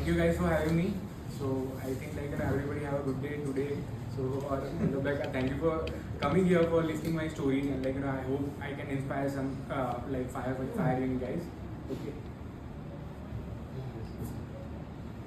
thank you guys for having me. So I think like everybody have a good day today. So or like thank you for coming here for listening my story and like I hope I can inspire some like fire in you guys. Okay.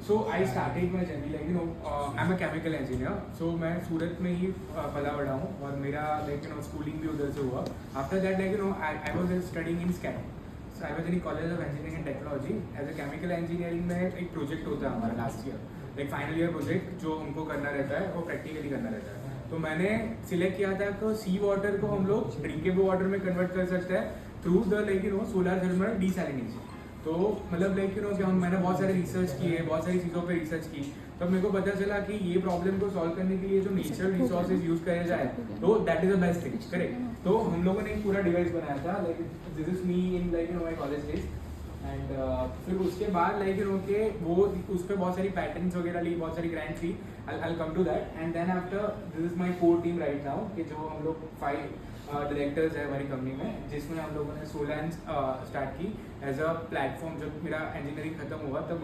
So I started my journey like I'm a chemical engineer. So मैं सूरत में ही पला बड़ा हूँ और मेरा like schooling भी उधर से हुआ. After that like I was studying in SCAT. So I was in College of Engineering and Technology. As a chemical engineering में एक project होता है हमारा last year. Like final year project जो हमको करना रहता है वो practically करना रहता है. तो मैंने select किया था कि sea water को हम लोग drinkable water में convert कर सकते हैं through the like solar thermal desalination. तो मतलब लाइक कि मैंने बहुत सारे रिसर्च किए, बहुत सारी चीज़ों पे रिसर्च की, तब मेरे को पता चला कि ये प्रॉब्लम को सॉल्व करने के लिए जो नेचुरल रिसोर्सेज यूज़ किया जाए तो that is the best thing. Correct. तो हम लोगों ने एक पूरा डिवाइस बनाया था like this is me in like my college days. And फिर उसके बाद लाइक के वो उस पर बहुत सारी पैटर्न्स वगैरह ली, बहुत सारी ग्रांट्स ली. I come to that and then after this is my core team right now कि जो हम लोग 5 डायरेक्टर्स है हमारी कंपनी में, जिसमें हम लोगों ने सोलैंस स्टार्ट की एज अ प्लेटफॉर्म. जब मेरा इंजीनियरिंग खत्म हुआ तब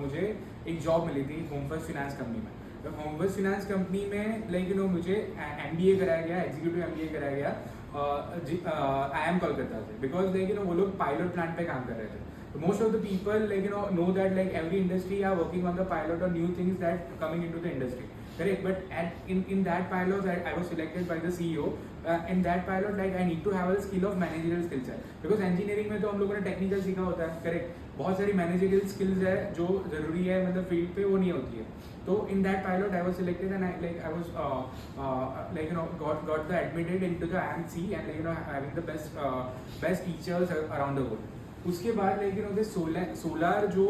मुझे एक जॉब मिली थी होम फर्स्ट फिनेंस कंपनी में. तो होम फर्स्ट फिनेंस कंपनी में लाइक मुझे MBA कराया गया, एग्जीक्यूटिव MBA कराया गया IIM कोलकाता से, बिकॉज लाइक वो लोग पायलट प्लांट पे काम कर रहे थे. Most of the people like know that like every industry are working on the pilot or new things that coming into the industry. Correct. But in that pilot I was selected by the CEO. In that pilot like I need to have a skill of managerial skills है, because engineering में तो हम लोगों ने technical सीखा होता है. Correct. बहुत सारी मैनेजरियल स्किल्स है जो ज़रूरी है मतलब फील्ड पे, वो नहीं होती है. तो in that pilot I was selected and I was like got the admitted into the IMC and like having the best teachers around the world. उसके बाद लाइक सोलर जो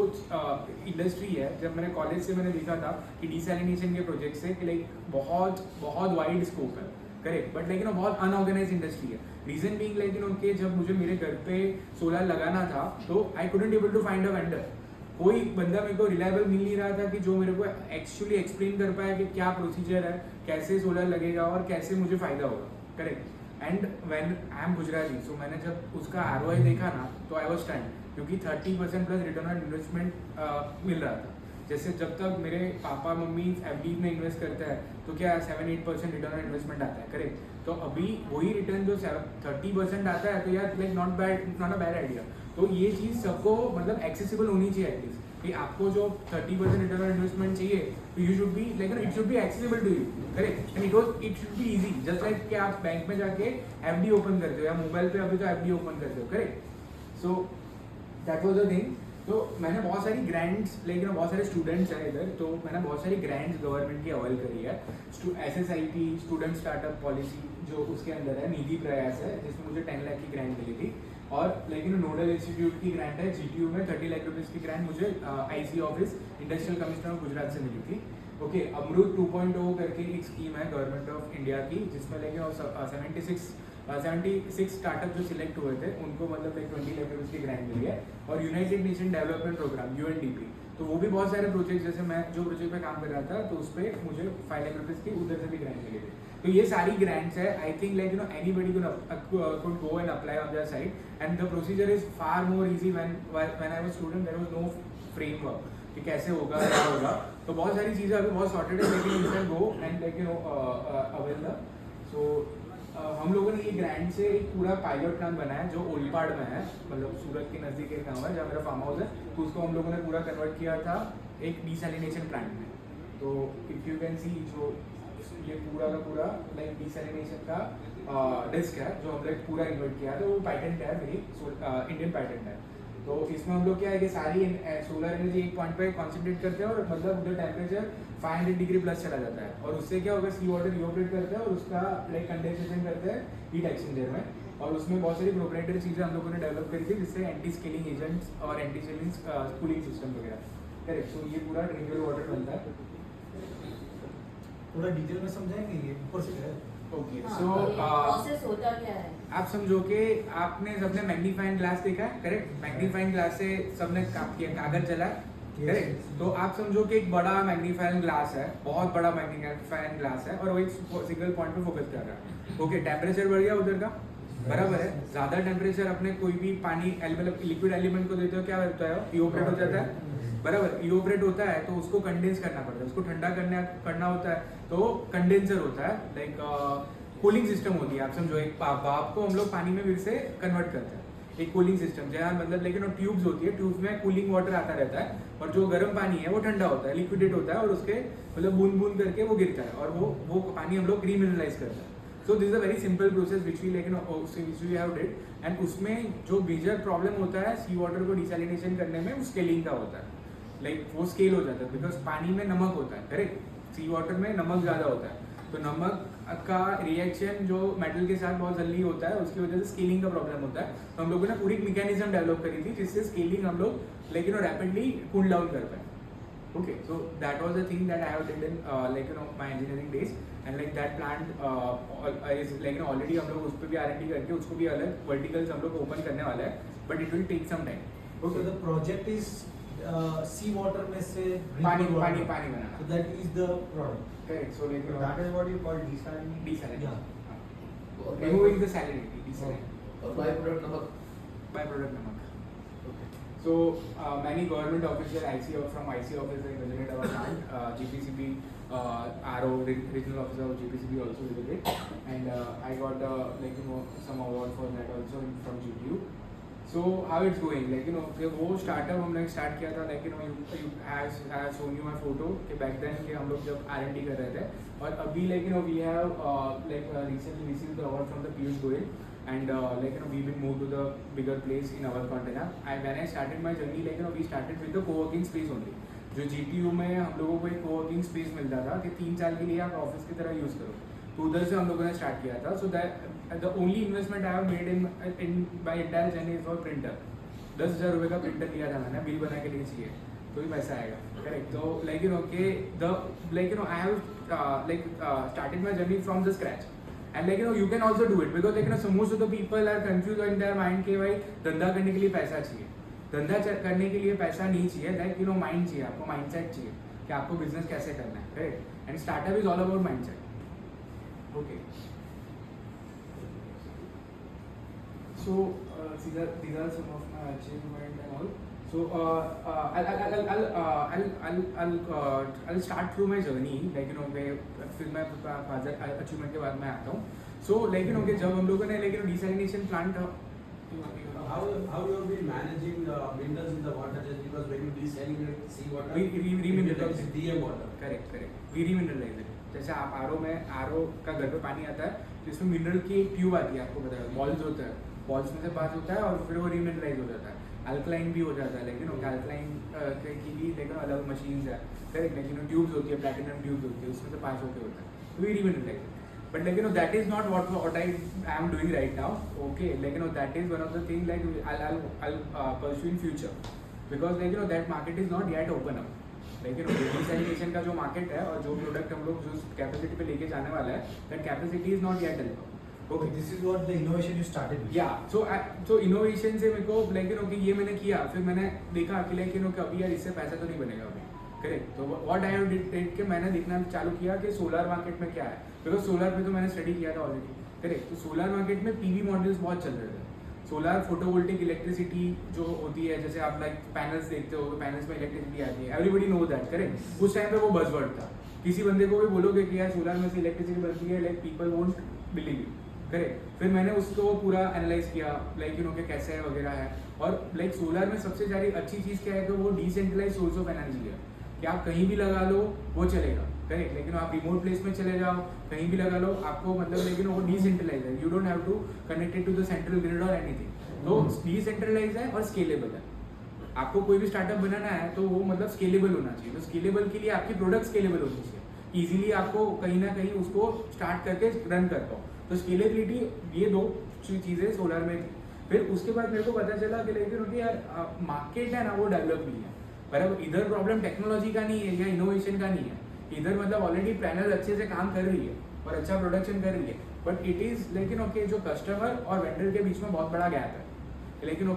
इंडस्ट्री है, जब मैंने कॉलेज से मैंने देखा था कि डिसैलिनेशन के प्रोजेक्ट से कि लाइक बहुत वाइड स्कोप है. करेक्ट. बट लाइक बहुत अनऑर्गेनाइज इंडस्ट्री है. रीजन बीइंग लाइक कि जब मुझे मेरे घर पे सोलर लगाना था तो I couldn't able to find a vendor. कोई बंदा मेरे को रिलायबल मिल नहीं रहा था कि जो मेरे को एक्चुअली एक्सप्लेन कर पाया कि क्या प्रोसीजर है, कैसे सोलर लगेगा और कैसे मुझे फ़ायदा होगा. Correct. And when I am Gujarati, so मैंने जब उसका ROI देखा ना तो आई वाज स्टन्ड, क्योंकि 30% प्लस रिटर्न ऑन इन्वेस्टमेंट मिल रहा था. जैसे जब तक मेरे पापा मम्मी FD में इन्वेस्ट करते हैं तो क्या 7-8% रिटर्न ऑन इन्वेस्टमेंट आता है. करेक्ट. तो अभी वही रिटर्न जो 30% आता है तो यार like not a bad idea. तो ये चीज़ सबको मतलब एक्सेसिबल होनी चाहिए एटलीस्ट, कि आपको जो 30% रिटर्न ऑन इन्वेस्टमेंट चाहिए तो you should be like it should be accessible to you. Correct. And it should be easy, just like कि आप बैंक में जाके FD ओपन करते हो या मोबाइल पे अभी तो FD ओपन करते हो. Correct. So that was the thing. तो मैंने बहुत सारी ग्रांट्स लेकिन बहुत सारे स्टूडेंट्स हैं इधर, तो मैंने बहुत सारी ग्रांट्स गवर्नमेंट की अवेल करी है. SSIP स्टूडेंट स्टार्टअप पॉलिसी जो उसके अंदर है, निधि प्रयास है जिसमें मुझे 10 लाख की ग्रांट मिली थी. और लेकिन नोडल इंस्टीट्यूट की ग्रांट है GTU में 30 लाख रुपीज़ की ग्रांट मुझे IC office industrial commissioner of Gujarat से मिली थी. ओके. अमृत 2.0 करके एक स्कीम है गवर्नमेंट ऑफ इंडिया की, जिसमें लेकिन 76 स्टार्टअप जो सिलेक्ट हुए थे उनको मतलब लाइक 20 लाख रुपीज़ की ग्रांट मिली है. और United Nation Development Programme UNDP, तो वो भी बहुत सारे प्रोजेक्ट, जैसे मैं जो प्रोजेक्ट पे काम कर रहा था तो उस पर मुझे 5 लाख रुपीज़ की उधर से भी ग्रांट मिली थी. तो ये सारी ग्रांट्स है. I think like anybody could go and apply on their side, and the procedure is far more easy. When I was student there was no framework कि कैसे होगा क्या होगा. तो बहुत सारी चीज़ें अभी बहुत सॉर्टेड है, लेकिन you can go and like avail the. So हम लोगों ने ये ग्रांट से एक पूरा पायलट प्लान बनाया जो ओलपाड़ में है, मतलब सूरत के नज़दीक एक गाँव है जहाँ मेरा फार्म हाउस है. तो उसको हम लोगों ने पूरा कन्वर्ट किया था एक डिसैलिनेशन प्लांट में. तो इफ़ यू कैन सी जो ये पूरा का पूरा लाइक डिसैलिनेशन का डिस्क है जो हम लोग पूरा इन्वर्ट किया था. वो पैटेंट है मेरी, इंडियन पैटेंट है. तो इसमें हम लोग क्या है कि सारी सोलर एनर्जी एक पॉइंट पे कॉन्सेंट्रेट करते हैं और मतलब उधर टेम्परेचर 500 डिग्री प्लस चला जाता है. और उससे क्या होगा, सी वाटर इवोपरेट करते हैं और उसका लाइक कंडेंसेशन करते हैं हीट एक्सचेंजर में. और उसमें बहुत सारी प्रोप्राइटरी चीज़ें हम लोगों ने डेवलप करी थी, जिससे एंटी स्केलिंग एजेंट्स और एंटी स्केलिंग कूलिंग सिस्टम वगैरह. करेक्ट. सो ये पूरा ड्रिंकेबल वाटर बनता है. थोड़ा डिटेल में समझाएंगे ये ऊपर से है. ओके. हाँ, सो प्रोसेस होता क्या है? आप समझो कि आपने सबने मैग्नीफाइंग ग्लास देखा है. करेक्ट. मैग्नीफाइंग ग्लास से सबने कागज जला है. करेक्ट. तो आप समझो कि एक बड़ा मैग्नीफाइंग ग्लास है, बहुत बड़ा मैग्नीफाइंग ग्लास है और वो एक सिंगल पॉइंट पे फोकस कर रहा है. ओके. टेम्परेचर बढ़ गया उधर का. बराबर है। ज़्यादा टेम्परेचर अपने कोई भी पानी मतलब लिक्विड एलिमेंट को देते हो क्या होता है, इवोपरेट हो जाता है, बराबर। इवोपरेट होता है तो उसको कंडेंस करना पड़ता है, उसको ठंडा करना होता है तो कंडेंसर होता है, लाइक कूलिंग सिस्टम होती है। आप समझो एक भाप को हम लोग पानी में फिर से कन्वर्ट करते हैं, एक कूलिंग सिस्टम जहाँ मतलब लेकिन ट्यूब्स होती है, ट्यूब्स में कूलिंग वाटर आता रहता है और जो गर्म पानी है वो ठंडा होता है, लिक्विडेट होता है और उसके मतलब बूंद बूंद करके वो गिरता है और वो पानी हम लोग रीमिनरलाइज करते हैं। So this is a very simple process which we लेकिन which we have did. And उसमें जो मेजर प्रॉब्लम होता है सी वाटर को डिसैलिनेशन करने में वो स्केलिंग का होता है, लाइक वो स्केल हो जाता है बिकॉज पानी में नमक होता है, करेक्ट। सी वाटर में नमक ज़्यादा होता है तो नमक का रिएक्शन जो मेटल के साथ बहुत जल्दी होता है, उसकी वजह से स्केलिंग का प्रॉब्लम होता है। तो हम लोगों ने पूरी मैकेनिज्म डेवलप करी थी जिससे स्केलिंग हम लोग लेकिन रैपिडली कूल डाउन कर पाए। Okay, so that was the thing that I have did in my engineering days, and like that plant is like already हम लोग उस पर भी R&D करके उसको भी अलग verticals हम लोग open करने वाला है, but it will take some time. Okay. So the project is sea water में से पानी water. Banana. So that is the product. Correct. So like that is what you call desalination. Desalination. Yeah. Removing the salinity. Desalination. और byproduct नमक. Byproduct नमक. Okay. So many government officials from IC office they visited our plant. GPCB, RO regional officer of GPCB also visited, and I got some award for that also from GPU. So how it's going, like वो startup हमने start किया था, like you has shown you my photo कि back then कि हम लोग जब R&D कर रहे थे, और अभी like we have recently received the award from the Piyush Goyal. And we've been moved to the bigger place in our container. And when I started my journey, we started with the co-working space only. जो GTU में हम लोगों को एक co-working space मिलता था कि 3 साल के लिए आप ऑफिस की तरह यूज़ करो, तो उधर से हम लोगों ने स्टार्ट किया था. So that the only investment I have made in my entire journey is for printer. 10,000 रुपये का प्रिंटर लिया था मैंने, बिल बना के लिए चाहिए तो भी पैसा आएगा, करेक्ट. तो I have started my journey from the scratch. And you can also do it because so most of the people are confused in their mind कि भाई धंधा करने के लिए पैसा चाहिए. धंधा करने के लिए पैसा नहीं चाहिए, माइंड चाहिए, आपको माइंडसेट चाहिए कि आपको बिजनेस कैसे करना है, right. And startup is all about mindset. Okay, so these are some of my achievement and all. So I'll start through my journey, फिर मैं अचीवमेंट के बाद में आता हूँ. So कि जब हम लोगों ने desalination plant, How you have been managing minerals in the water, just because when you desalinate sea water, we it remineralize becomes it. DM water. Correct, we remineralize it. जैसे आप RO का घर पे पानी आता है तो इसमें मिनरल की एक ट्यूब आती है, आपको पता है, बॉल्स होता है, बॉल्स में से पास होता है और फिर वो रीमिनरलाइज हो जाता है. अल्कलाइन भी हो जाता है, लेकिन अल्कलाइन की भी अलग मशीन्स है, करेक्ट. ट्यूब्स होती है, प्लैटिनम ट्यूब्स होती है, उसमें से पास होकर होता है, तो we रीमिनरलाइज. But that is not what I am doing right now. Okay, that is one of the things I'll pursue in future, because that market is not yet open up. Desalination का जो market है और जो product हम लोग जो capacity पे लेके जाने वाला है, that capacity is not yet developed. Okay, this is what the innovation you started with. Yeah, so innovation से मेरे को कि ये मैंने किया, फिर मैंने देखा कि अभी यार इससे पैसा तो नहीं बनेगा अभी, करेक्ट. तो व्हाट आई हैव डिड कि मैंने देखना चालू किया कि सोलर मार्केट में क्या है, बिकॉज सोलर पे तो मैंने स्टडी किया था ऑलरेडी, करेक्ट. तो सोलर मार्केट में पीवी मॉडल्स बहुत चल रहे थे. सोलर फोटोवोल्टिक इलेक्ट्रिसिटी जो होती है, जैसे आप पैनल्स देखते हो, पैनल्स में इलेक्ट्रिसिटी आती है, एवरीबडी नो दैट, करेक्ट. उस टाइम पे वो बज़वर्ड था. किसी बंदे को भी बोलोगे कि यार सोलर में से इलेक्ट्रिसिटी बनती है, people won't believe you, correct. फिर मैंने उसको पूरा एनालाइज किया, कि कैसे है वगैरह है. और सोलर में सबसे ज़्यादा अच्छी चीज़ क्या है, तो वो डिसेंट्रलाइज सोर्स ऑफ एनर्जी है कि आप कहीं भी लगा लो वो चलेगा, करेक्ट. लेकिन आप रिमोट प्लेस में चले जाओ, कहीं भी लगा लो, आपको लेकिन वो डिसेंट्रलाइज है. You don't have to connected to the central grid or anything. तो डिसेंट्रलाइज है और स्केलेबल है. आपको कोई भी स्टार्टअप बनाना है तो वो स्केलेबल होना चाहिए. तो स्केलेबल के लिए आपकी प्रोडक्ट स्केलेबल होनी चाहिए, इजीली आपको कहीं ना कहीं उसको स्टार्ट करके रन कर पाओ. तो स्केलेबिलिटी, ये 2 चीज़ें सोलर में थी. फिर उसके बाद मेरे को पता चला कि यार मार्केट है ना, वो डेवलप नहीं है, बराबर. इधर प्रॉब्लम टेक्नोलॉजी का नहीं है या इनोवेशन का नहीं है, इधर ऑलरेडी पैनल अच्छे से काम कर रही है और अच्छा प्रोडक्शन कर रही है. बट इट इज़ जो कस्टमर और वेंडर के बीच में बहुत बड़ा गैप है. लेकिन वो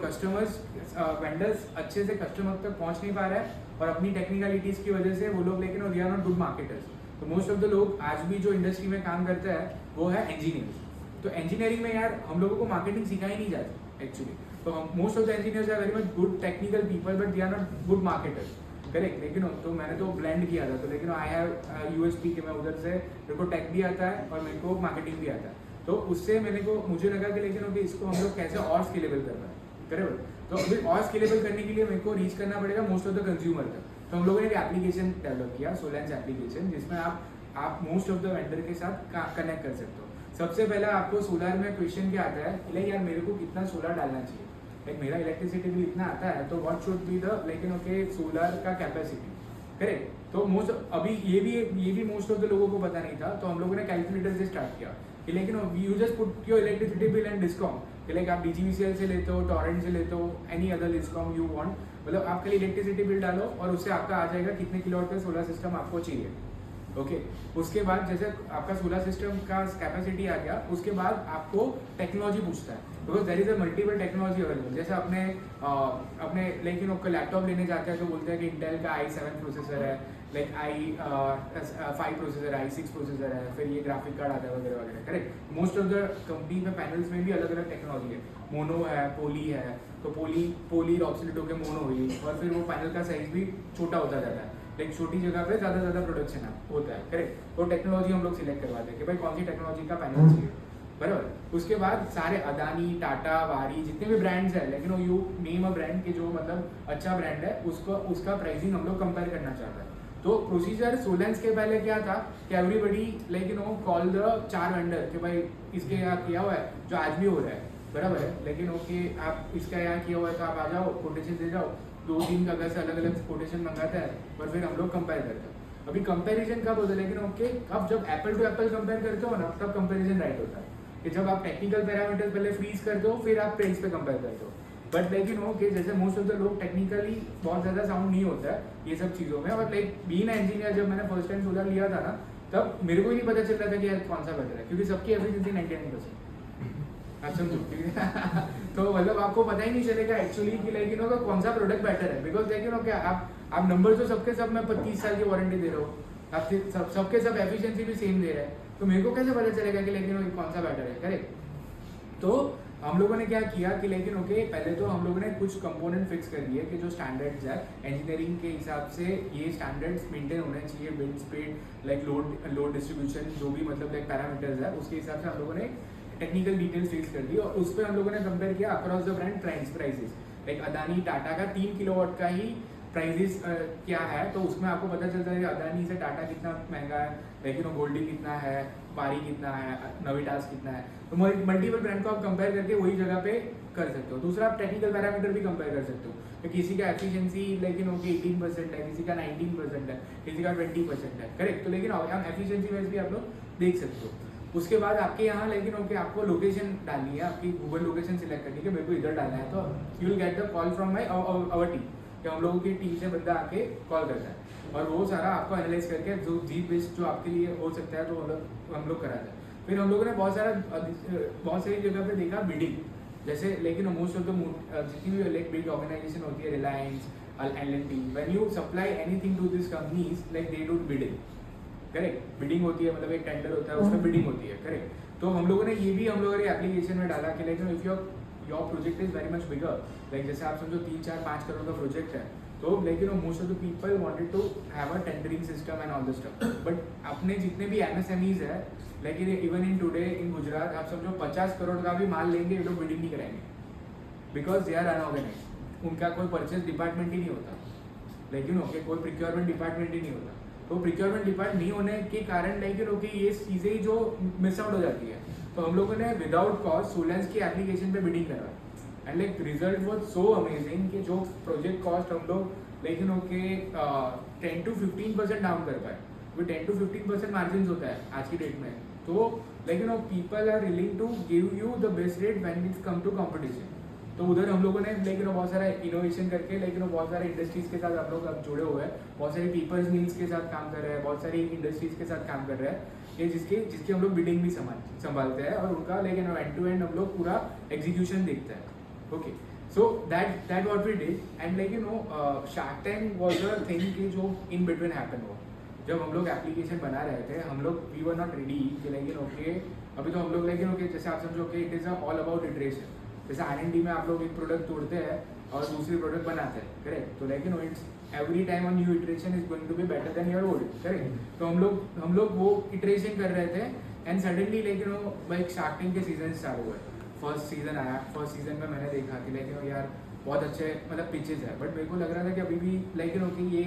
वेंडर्स अच्छे से कस्टमर तक पहुंच नहीं पा रहा है और अपनी टेक्निकलिटीज़ की वजह से वो लोग they are not good marketers. तो मोस्ट ऑफ द लोग आज भी जो इंडस्ट्री में काम करते हैं वो है इंजीनियर्स. तो इंजीनियरिंग में यार हम लोगों को मार्केटिंग सिखाई नहीं जाती एक्चुअली. तो हम most of the engineers are very much good technical people but they are not good marketers. Correct. लेकिन तो मैंने तो ब्लेंड किया था. तो लेकिन आई हैव यूएसपी कि मैं उधर से मेरे को टेक भी आता है और मेरे को मार्केटिंग भी आता है. तो उससे मुझे लगा कि लेकिन ओके इसको हम लोग कैसे और स्केलेबल कर पाए. करेक्ट. तो अभी और स्केलेबल करने के लिए मेरे को रीच करना पड़ेगा मोस्ट ऑफ द कंज्यूमर तक. तो हम लोगों ने एक एप्लीकेशन डेवलप किया, सोलेंस एप्लीकेशन, जिसमें आप मोस्ट ऑफ द वेंडर के साथ कनेक्ट कर सकते हो. सबसे पहला आपको सोलर में क्वेश्चन क्या आता है कि यार मेरे को कितना सोलर डालना चाहिए. लाइक मेरा इलेक्ट्रिसिटी बिल इतना आता है तो व्हाट शुड बी द लेकिन ओके सोलर का कैपेसिटी. करेक्ट. तो अभी ये भी मोस्ट ऑफ द लोगों को पता नहीं था. तो हम लोगों ने कैलकुलेटर से स्टार्ट किया कि लेकिन you just put your electricity bill and discom. Like आप डीजीवीसीएल से लेते हो, टॉरेंट से लेते हो, any other discom you want. मतलब आप खाली इलेक्ट्रिसिटी बिल डालो और उससे आपका आ जाएगा कितने किलोवाट का सोलर सिस्टम आपको चाहिए. ओके. उसके बाद जैसे आपका सोलर सिस्टम का कैपेसिटी आ गया, उसके बाद आपको टेक्नोलॉजी पूछता है because there is a multiple technology available. जैसे अपने लेकिन आपका लैपटॉप लेने जाते हैं तो बोलते हैं कि इंटेल का i7 प्रोसेसर है, लाइक i5 प्रोसेसर है, i6 प्रोसेसर है, फिर ये ग्राफिक कार्ड आता है वगैरह वगैरह. Correct. Most of the company में पैनल्स में भी अलग अलग टेक्नोलॉजी है. मोनो है, पोली है. तो पोली ऑब्सोलेट होकर मोनो हुई और फिर वो पैनल का साइज भी छोटा होता जाता है. लाइक छोटी जगह पे ज़्यादा प्रोडक्शन होता है. करेक्ट. वो टेक्नोलॉजी हम लोग सिलेक्ट करवाते हैं कि भाई कौन सी टेक्नोलॉजी का पैनल चाहिए. बराबर. उसके बाद सारे अदानी, टाटा, वारी जितने भी ब्रांड्स हैं, लेकिन वो यू नेम अ ब्रांड के जो मतलब अच्छा ब्रांड है उसका प्राइसिंग हम लोग कंपेयर करना चाहते हैं. तो प्रोसीजर सोलेंस के पहले क्या था कि एवरीबडी लेकिन वो कॉल द 4 वेंडर कि भाई इसके यहाँ किया हुआ है जो आज भी हो रहा है. बराबर है. लेकिन ओके आप इसका यहाँ किया हुआ है तो आप आ जाओ, कोटेशन दे जाओ. 2-3 जगह से अलग अलग कोटेशन मंगाता है और फिर हम लोग कंपेयर करते हैं. अभी कंपैरिजन कब होता है लेकिन ओके अब जब एप्पल टू एप्पल कंपेयर करते हो ना तब कंपैरिजन राइट होता है. कि जब आप टेक्निकल पैरामीटर्स पहले फ्रीज करते हो फिर आप प्राइस पे कंपेयर करते हो. बट लेकिन ओके जैसे मोस्ट ऑफ द लोग टेक्निकली बहुत ज़्यादा साउंड नहीं होता है ये सब चीज़ों में. और लाइक बीइंग इंजीनियर जब मैंने फर्स्ट टाइम सोलर लिया था ना तब मेरे को ही नहीं पता चल रहा था कि यार कौन सा बेटर है क्योंकि सबकी एफिशिएंसी 99%. आप समझो. तो मतलब आपको पता ही नहीं चलेगा एक्चुअली कि लाइक कौन सा प्रोडक्ट बेटर है. बिकॉज लेकिन क्या आप नंबर तो सबके सब मैं 25 साल की वारंटी दे रहा हूँ. आप सबके सब एफिशिएंसी भी सेम दे रहे हैं. तो मेरे को कैसे पता चलेगा कि लेकिन कौन सा बेटर है. करेक्ट. तो हम लोगों ने क्या किया कि लेकिन ओके पहले तो हम लोगों ने कुछ कंपोनेंट फिक्स कर दिए कि जो स्टैंडर्ड्स है इंजीनियरिंग के हिसाब से ये स्टैंडर्ड्स मेंटेन होने चाहिए. Wind speed like load distribution जो भी मतलब लाइक पैरामीटर्स है उसके हिसाब से हम लोगों ने टेक्निकल डिटेल्स फिक्स कर दी. और उस पर हम लोगों ने कंपेयर किया across the brand prices. Like Adani Tata का 3 किलोवाट का ही प्राइजेस क्या है तो उसमें आपको पता चलता है कि अदानी से टाटा कितना महंगा है, लेकिन गोल्डी कितना है, पारी कितना है, नविटास कितना है. तो मल्टीपल ब्रांड को आप कंपेयर करके वही जगह पे कर सकते हो. दूसरा आप टेक्निकल पैरामीटर भी कंपेयर कर सकते हो कि किसी का एफिशिएंसी लेकिन ओके 18% है, किसी का 19% है, किसी का 20% है. करेक्ट. तो लेकिन हम एफिशिएंसी वाइज भी आप लोग देख सकते हो. उसके बाद आपके यहाँ लेकिन ओके आपको लोकेशन डालनी है, आपकी गूगल लोकेशन सिलेक्ट करनी है कि मेरे को इधर डालना है. तो you will get the call from my our team कि हम लोगों की टीम से बंदा आके कॉल करता है और वो सारा आपको एनालाइज करके जो जीत बेस्ट जो आपके लिए हो सकता है तो हम लोग कराते हैं. फिर हम लोगों ने बहुत सारी जगह पे देखा बिडिंग. जैसे लेकिन मोस्ट ऑफ द जितनी भी लाइक बिग ऑर्गेनाइजेशन होती है, Reliance, L&T, when you supply anything to this companies like they do bidding. Correct. Bidding होती है मतलब एक टेंडर होता है उसमें बिडिंग होती है. करेक्ट. तो हम लोगों ने ये भी हम लोगों ने एप्लीकेशन में डाला कि लेकिन if your project is very much bigger like जैसे आप समझो 3-4-5 करोड़ का प्रोजेक्ट है तो लेकिन most of the people wanted to have a tendering system and all the stuff. But अपने जितने भी MSMEs है लेकिन even in today in Gujarat आप समझो 50 करोड़ का भी माल लेंगे ये लोग बिडिंग नहीं कराएंगे बिकॉज दे आर अनऑर्गेनाइज. उनका कोई परचेज डिपार्टमेंट ही नहीं होता. लेकिन ओके कोई प्रिक्योरमेंट डिपार्टमेंट ही नहीं होता. तो प्रिक्योरमेंट डिपार्टमेंट नहीं होने के कारण लेकिन ओके ये चीज़ें ही जो मिस आउट हो जाती है. तो हम लोगों ने विदाउट कॉस्ट सोलेंस की एप्लीकेशन पे बिडिंग करा and like result was so amazing कि जो प्रोजेक्ट कॉस्ट हम लोग लेकिन ओके 10 to 15% डाउन कर पाए. वो 10 to 15% मार्जिन होता है आज की डेट में. तो लेकिन people are willing to give you the best rate when it's come to competition. तो उधर हम लोगों ने लेकिन बहुत सारा इनोवेशन करके लेकिन बहुत सारे इंडस्ट्रीज के साथ हम लोग अब जुड़े हुए हैं. बहुत सारी पीपल्स मिल्स के साथ काम कर रहे हैं, बहुत सारी इंडस्ट्रीज के साथ काम कर रहे हैं ये जिसकी हम लोग बिल्डिंग भी संभालते हैं और उनका लेकिन एंड टू एंड हम लोग पूरा एग्जीक्यूशन देखते हैं. Okay. So that what we did and like Shark Tank was a thing कि जो इन बिटवीन हैपन हुआ. जब हम लोग एप्लीकेशन बना रहे थे हम लोग वी वर नॉट रेडी कि लेकिन ओके अभी तो हम लोग लाइक ओके जैसे आप समझो कि it is all about iteration. जैसे R&D में आप लोग एक प्रोडक्ट तोड़ते हैं और दूसरी प्रोडक्ट बनाते हैं, करेक्ट? तो like it's every time new iteration is going to be better than your old, correct? तो हम लोग वो इटरेशन कर रहे थे एंड सडनली लाइक भाई शार्क टैंक के सीजन स्टार्ट हुए। फर्स्ट सीजन आया, फर्स्ट सीजन में मैंने देखा कि लाइक यार बहुत अच्छे मतलब पिचेस है, बट मेरे को लग रहा था कि अभी भी लाइक कि ये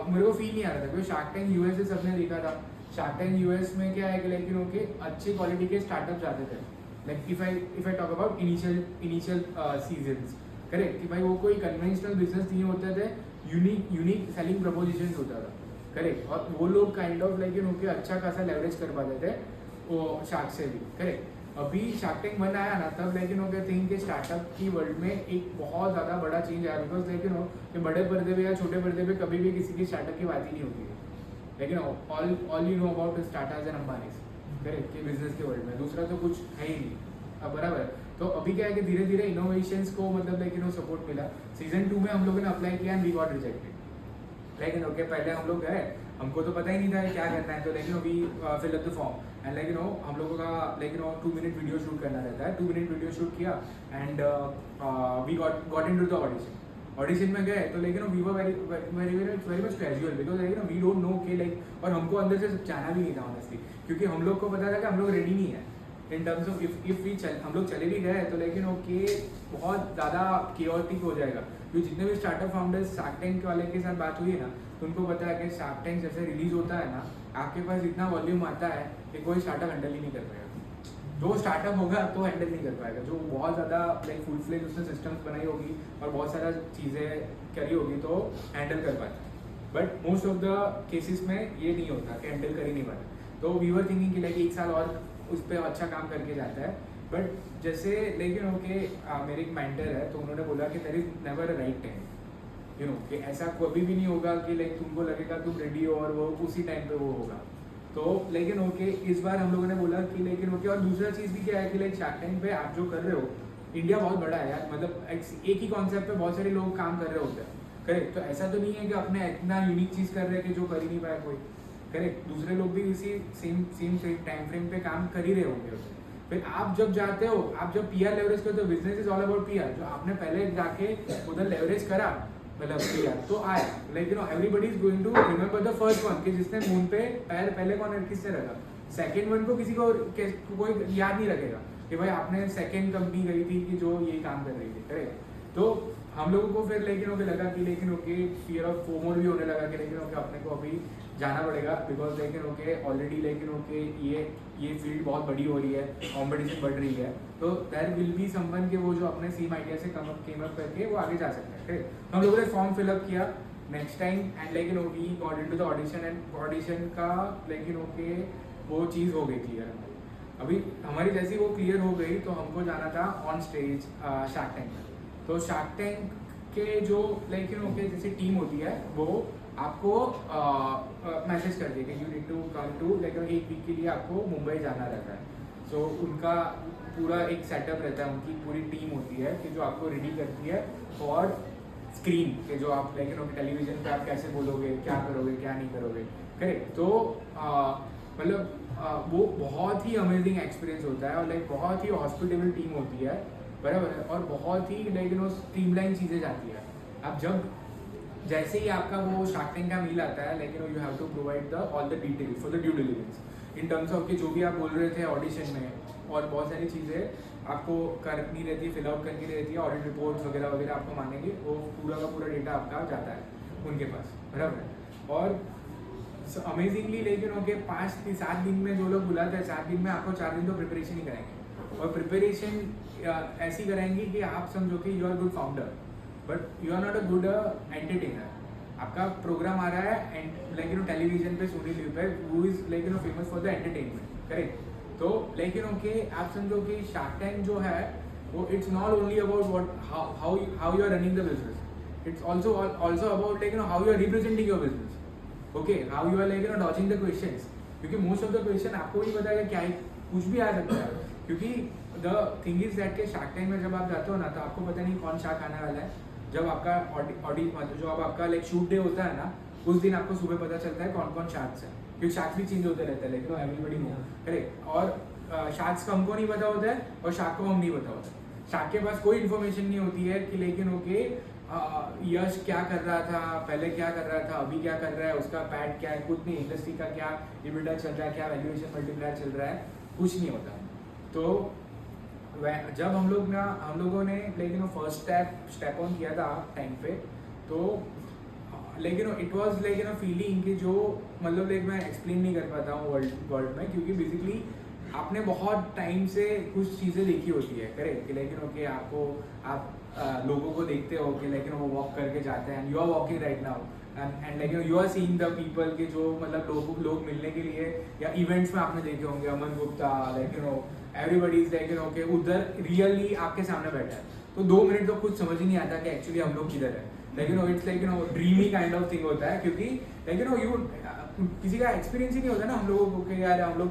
मेरे को फील नहीं आ रहा था क्योंकि शार्क टैंक यूएस से सबने देखा था। शार्क टैंक यूएस में क्या है कि लाइक कि अच्छी क्वालिटी के स्टार्टअप्स आते थे। Like if I talk about initial seasons, correct? कि भाई वो कोई कन्वेंशनल बिजनेस नहीं होते थे, यूनिक सेलिंग प्रपोजिशन होता था, करेक्ट? और वो लोग काइंड ऑफ लाइक अच्छा खासा लेवरेज कर पाते थे वो शार्क से भी, करेक्ट? अभी शार्क टैंक 1 आया ना तब लाइक थिंक कि स्टार्टअप की वर्ल्ड में एक बहुत ज़्यादा बड़ा चेंज आया, बिकॉज लाइक कि बड़े पर्दे पे या छोटे पर्दे पे कभी भी किसी की स्टार्टअप की बात ही नहीं होती है। लेकिन all you know about startups and Ambanis, correct? कि बिजनेस के वर्ल्ड में दूसरा तो कुछ है ही नहीं। अब बराबर है। तो अभी क्या है कि धीरे धीरे इनोवेशंस को मतलब लाइक सपोर्ट मिला। सीजन 2 में हम लोगों ने अप्लाई किया एंड वी गॉट रिजेक्टेड। लेकिन ओके पहले हम लोग गए, हमको तो पता ही नहीं था क्या करना है, तो लेकिन we fill up the form and like हम लोगों का लाइक 2 मिनट वीडियो शूट करना रहता है। 2 मिनट वीडियो शूट किया and we got into the audition में गए। तो लेकिन we were very much casual because like we don't know कि लाइक, और हमको अंदर से जाना भी नहीं था ऑनेस्टली, क्योंकि हम लोग को पता था कि हम लोग रेडी नहीं है in terms of if we हम लोग चले भी गए तो लेकिन ओके बहुत ज़्यादा केओटिक हो जाएगा। क्योंकि जितने भी स्टार्टअप फाउंडर्स शार्क टैंक वाले के साथ बात हुई है ना, तो उनको पता है कि शार्क टैंक जैसे रिलीज होता है ना, आपके पास इतना वॉल्यूम आता है कि कोई स्टार्टअप हैंडल ही नहीं कर पाएगा। जो स्टार्टअप होगा तो हैंडल नहीं कर पाएगा, जो बहुत ज़्यादा लाइक फुल फ्लेज उसने सिस्टम्स बनाई होगी और बहुत सारा चीज़ें करी होगी तो हैंडल कर पाता है। But most of the cases में ये नहीं होता कि हैंडल कर ही नहीं पाता। तो वी वर थिंकिंग कि लाइक 1 साल और उस पर अच्छा काम करके जाता है। बट जैसे लेकिन ओके मेरे एक मेंटर है तो उन्होंने बोला कि there is never a right time, you know, कि ऐसा कभी भी नहीं होगा कि लाइक तुमको लगेगा तुम रेडी हो और वो उसी टाइम पे वो होगा। तो लेकिन ओके इस बार हम लोगों ने बोला कि लेकिन ओके, और दूसरा चीज़ भी क्या है कि लाइक शार्क टैंक पे आप जो कर रहे हो, इंडिया बहुत बड़ा है यार, मतलब एक ही कॉन्सेप्ट पे बहुत सारे लोग काम कर रहे होते हैं, करेक्ट? तो ऐसा तो नहीं है कि अपने इतना यूनिक चीज़ कर रहे हैं कि जो कर ही नहीं पाया कोई, करेक्ट? दूसरे लोग भी इसी सेम टाइम फ्रेम पे काम कर ही रहे होंगे। फिर आप जब जाते हो, आप जब PR लेवरेज करते हो, business is all about PR। जो आपने पहले जाके उधर लेवरेज करा मतलब PR तो आया, like everybody is going to remember the first one कि जिसने मून पे पैर पहले कौन किसने रखा। सेकेंड वन को किसी को कोई याद नहीं रखेगा कि भाई आपने सेकेंड कंपनी गई थी कि जो ये काम कर रही थी, करेक्ट? तो हम लोगों को फिर लेकिन ओके लगा कि लेकिन ओके फियर ऑफ फोमोर भी होने लगा कि लेकिन ओके अपने को अभी जाना पड़ेगा, बिकॉज लेकिन ओके ऑलरेडी लेकिन ओके ये फील्ड बहुत बड़ी हो रही है, कंपटीशन बढ़ रही है, तो देयर विल बी समवन के वो जो अपने सेम आइडिया से केम अप करके वो आगे जा सकते हैं। तो हम लोगों ने फॉर्म फिलअप किया नेक्स्ट टाइम एंड लेकिन we got into the audition and audition का लेकिन ओके वो चीज़ हो गई क्लियर हमारी। अभी हमारी जैसी वो क्लियर हो गई तो हमको जाना था ऑन स्टेज शार्क टैंक में। तो शार्क टैंक के जो लेकिन ओके जैसी टीम होती है वो आपको मैसेज कर देगी you need to come to, लेकिन 1 वीक के लिए आपको मुंबई जाना रहता है। सो उनका पूरा एक सेटअप रहता है, उनकी पूरी टीम होती है कि जो आपको रेडी करती है फॉर स्क्रीन के जो आप लेकिन टेलीविजन पे आप कैसे बोलोगे, क्या करोगे, क्या नहीं करोगे, करेक्ट? तो मतलब वो बहुत ही अमेजिंग एक्सपीरियंस होता है और लाइक बहुत ही हॉस्पिटेबल टीम होती है, बराबर है, और बहुत ही लेकिन स्ट्रीमलाइन चीज़ें जाती है। आप जब जैसे ही आपका वो शार्क टैंक का मील आता है लेकिन you have to provide the all the details for the due diligence in terms of कि जो भी आप बोल रहे थे ऑडिशन में, और बहुत सारी चीज़ें आपको करनी रहती है, फिल आउट करनी रहती है, ऑडिट रिपोर्ट्स वगैरह वगैरह आपको मांगेंगे, वो पूरा का पूरा डेटा आपका जाता है उनके पास, बराबर है। और अमेजिंगली लेकिन ओके 5-7 दिन में जो लोग बुलाते हैं 7 दिन में आपको 4 दिन तो प्रिपरेशन ही कराएंगे, और प्रिपरेशन ऐसी कराएंगे कि आप समझो कि you are good founder but you are not a good entertainer. आपका प्रोग्राम आ रहा है एंड लेकिन टेलीविजन पे सोनी लिव पे वो इज लेकिन famous for the entertainment, correct? तो लेकिन ओके आप समझो कि शार्क टैंक जो है वो it's not only about what how you are running the business, it's also about लेकिन how you are representing your business, okay, how you are लेकिन डॉजिंग द क्वेश्चंस, क्योंकि मोस्ट ऑफ द क्वेश्चन आपको नहीं पता है क्या कुछ भी आ सकता है। क्योंकि द थिंग इज दैट के शार्क टैंक में जब आप जाते हो ना तो आपको पता नहीं कौन शार्क आने वाला है। जब आपका ऑडिट मतलब जो अब आपका लाइक शूट डे होता है ना, उस दिन आपको सुबह पता चलता है कौन कौन शार्क्स है, क्योंकि शार्क्स भी चेंज होते रहते हैं लेकिन एवरीबडी नो, करेक्ट? और शार्क्स को हमको नहीं पता होता है और शार्क को हम नहीं पता होता है। शार्क के पास कोई इन्फॉर्मेशन नहीं होती है कि लेकिन ओके यश क्या कर रहा था, पहले क्या कर रहा था, अभी क्या कर रहा है, उसका पैड क्या है, कुछ नहीं, इंडस्ट्री का क्या इबिटा चल रहा है, क्या वैल्यूएशन मल्टीप्लायर चल रहा है, कुछ नहीं होता। तो जब हम लोगों ने लेकिन फर्स्ट स्टेप ऑन किया था टाइम पे, तो लेकिन इट वाज लेकिन फीलिंग कि जो मतलब लाइक मैं एक्सप्लेन नहीं कर पाता हूँ वर्ल्ड में, क्योंकि बेसिकली आपने बहुत टाइम से कुछ चीज़ें देखी होती है, करेक्ट, कि लेकिन ओके आप लोगों को देखते हो कि लेकिन वो वॉक करके जाते हैं, you are walking right now and लेकिन you are seeing the people के जो मतलब लोग मिलने के लिए या इवेंट्स में आपने देखे होंगे, अमन गुप्ता, लेकिन एवरीबडी इज लेकिन ओके उधर रियली आपके सामने बैठा है, तो 2 मिनट तो कुछ समझ ही नहीं आता कि एक्चुअली हम लोग किधर है, लेकिन it's like dreamy kind of thing होता है, क्योंकि लेकिन यू किसी का एक्सपीरियंस ही नहीं होता ना हम लोगों को कि यार हम लोग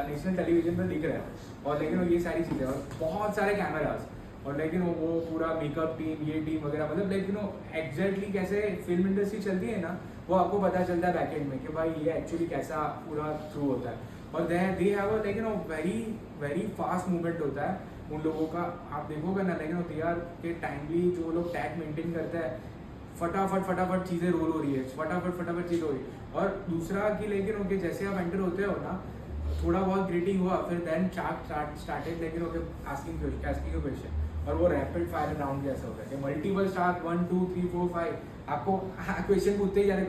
नेशनल टेलीविजन पर दिख रहे हैं और लेकिन ये सारी चीज़ें और बहुत सारे कैमराज और लेकिन वो पूरा मेकअप टीम, ये टीम वगैरह, मतलब लेकिन एग्जैक्टली कैसे फिल्म इंडस्ट्री चलती है ना, वो आपको पता चलता है बैकएंड में कि भाई ये एक्चुअली कैसा पूरा थ्रू होता है। और दे हैव लेकिन वेरी वेरी फास्ट मूवमेंट होता है उन लोगों का, आप देखोगे ना, लेकिन दे आर के टाइमली जो लोग टैग मेंटेन करते हैं, फटाफट चीज़ें रोल हो रही है, फटाफट चीज़ हो रही है। और दूसरा कि लेकिन ओके जैसे आप एंटर होते हो ना, थोड़ा बहुत ग्रीटिंग हुआ, फिर देन स्टार्टेड लेकिन ओके आस्किंग अ क्वेश्चन, और वो रैपिड फायर राउंड जैसा होता है कि मल्टीपल स्टार 1 2 3 4 5 आपको क्वेश्चन पूछते ही जा रहे